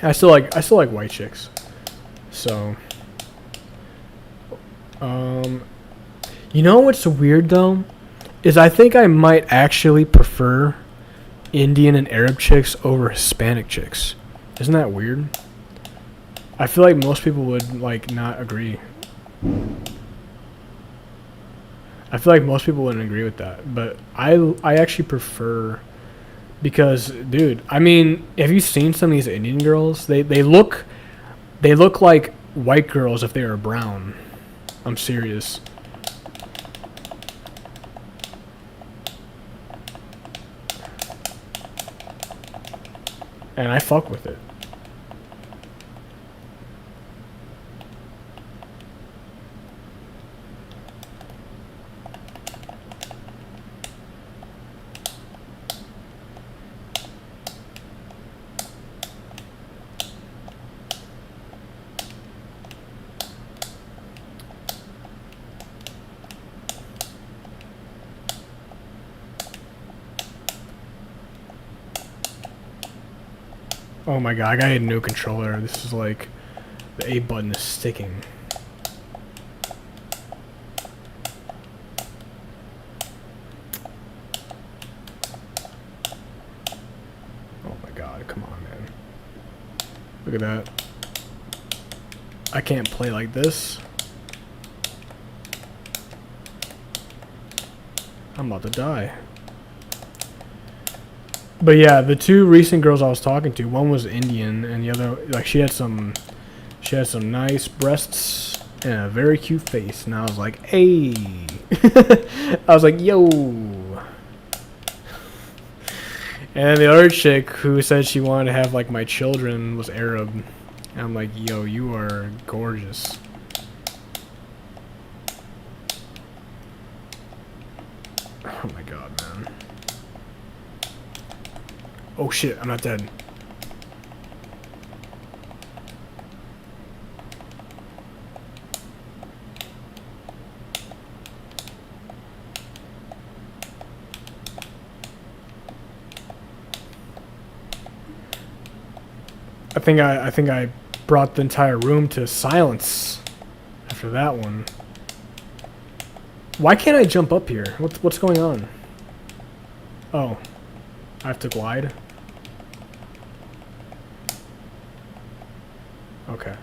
I still like white chicks. So, you know what's weird though, is I think I might actually prefer Indian and Arab chicks over Hispanic chicks. Isn't that weird? I feel like most people would like not agree. I feel like most people wouldn't agree with that, but I actually prefer, because dude, I mean, have you seen some of these Indian girls? They look They look like white girls if they were brown. I'm serious. And I fuck with it. Oh my god, I got a new controller. This is like, the A button is sticking. Oh my god, come on, man. Look at that. I can't play like this. I'm about to die. But yeah, the two recent girls I was talking to, one was Indian, and the other, like, she had some nice breasts and a very cute face, and I was like, hey, I was like, yo. And the other chick who said she wanted to have like my children was Arab, and I'm like, yo, you are gorgeous. Oh my god, man. Oh shit, I'm not dead. I think I brought the entire room to silence after that one. Why can't I jump up here? What's going on? Oh, I have to glide. Okay.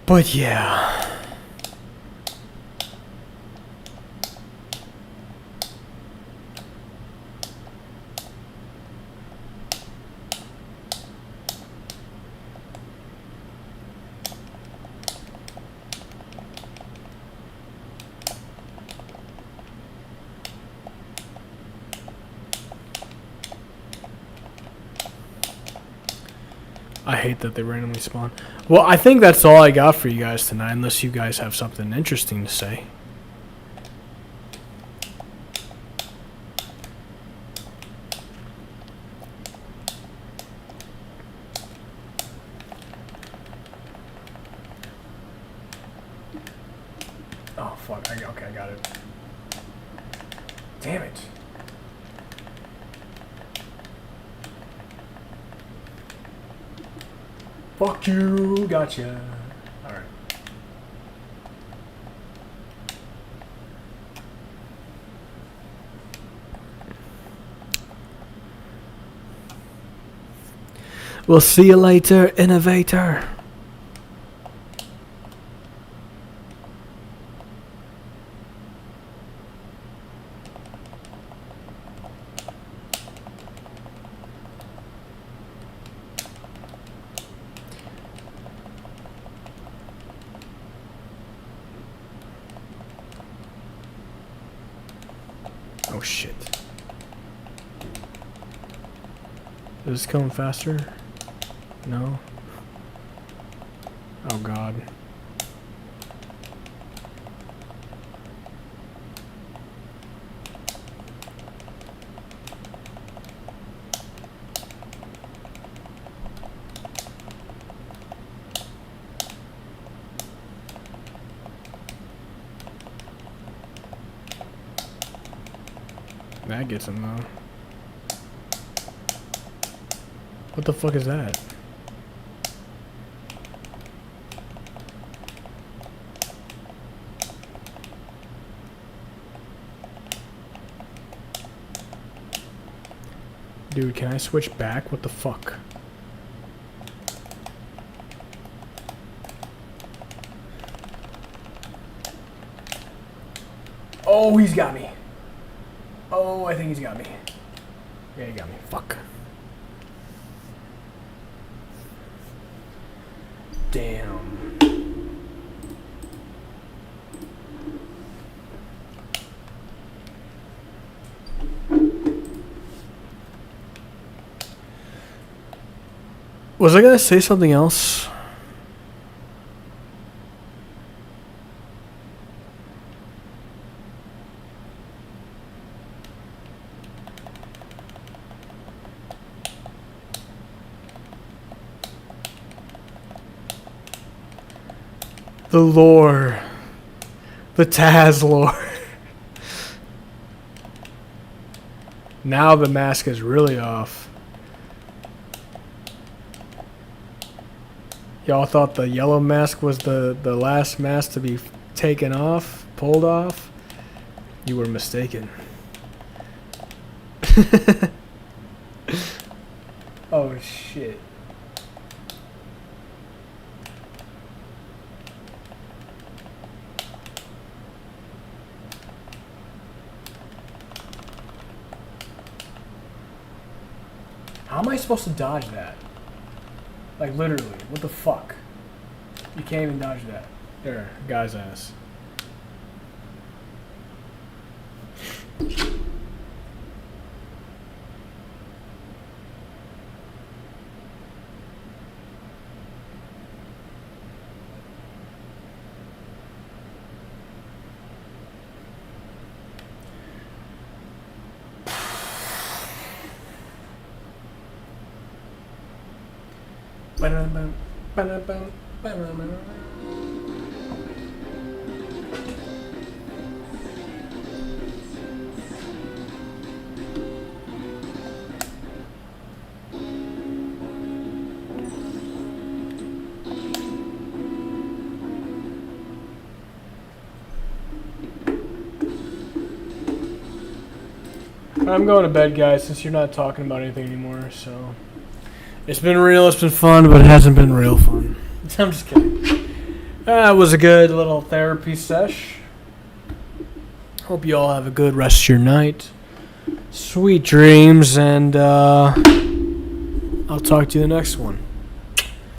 But yeah. I hate that they randomly spawn. Well, I think that's all I got for you guys tonight, unless you guys have something interesting to say. Oh, fuck. Okay, I got it. Damn it. Fuck you, gotcha. Alright. We'll see you later, innovator. Oh shit. Is this going faster? No? Oh god. That gets him though. What the fuck is that? Dude, can I switch back? What the fuck? Oh, he's got me. Oh, I think he's got me. Yeah, he got me. Fuck. Damn. Was I gonna say something else? The lore. The Taz lore. Now the mask is really off. Y'all thought the yellow mask was the last mask to be taken off, pulled off? You were mistaken. Oh shit. How am I supposed to dodge that? Like, literally. What the fuck? You can't even dodge that. There, guy's ass. Ba-dum-bum, ba-dum-bum, ba-dum-bum. I'm going to bed, guys, since you're not talking about anything anymore, so... It's been real, it's been fun, but it hasn't been real fun. I'm just kidding. It was a good little therapy sesh. Hope you all have a good rest of your night. Sweet dreams, and I'll talk to you the next one.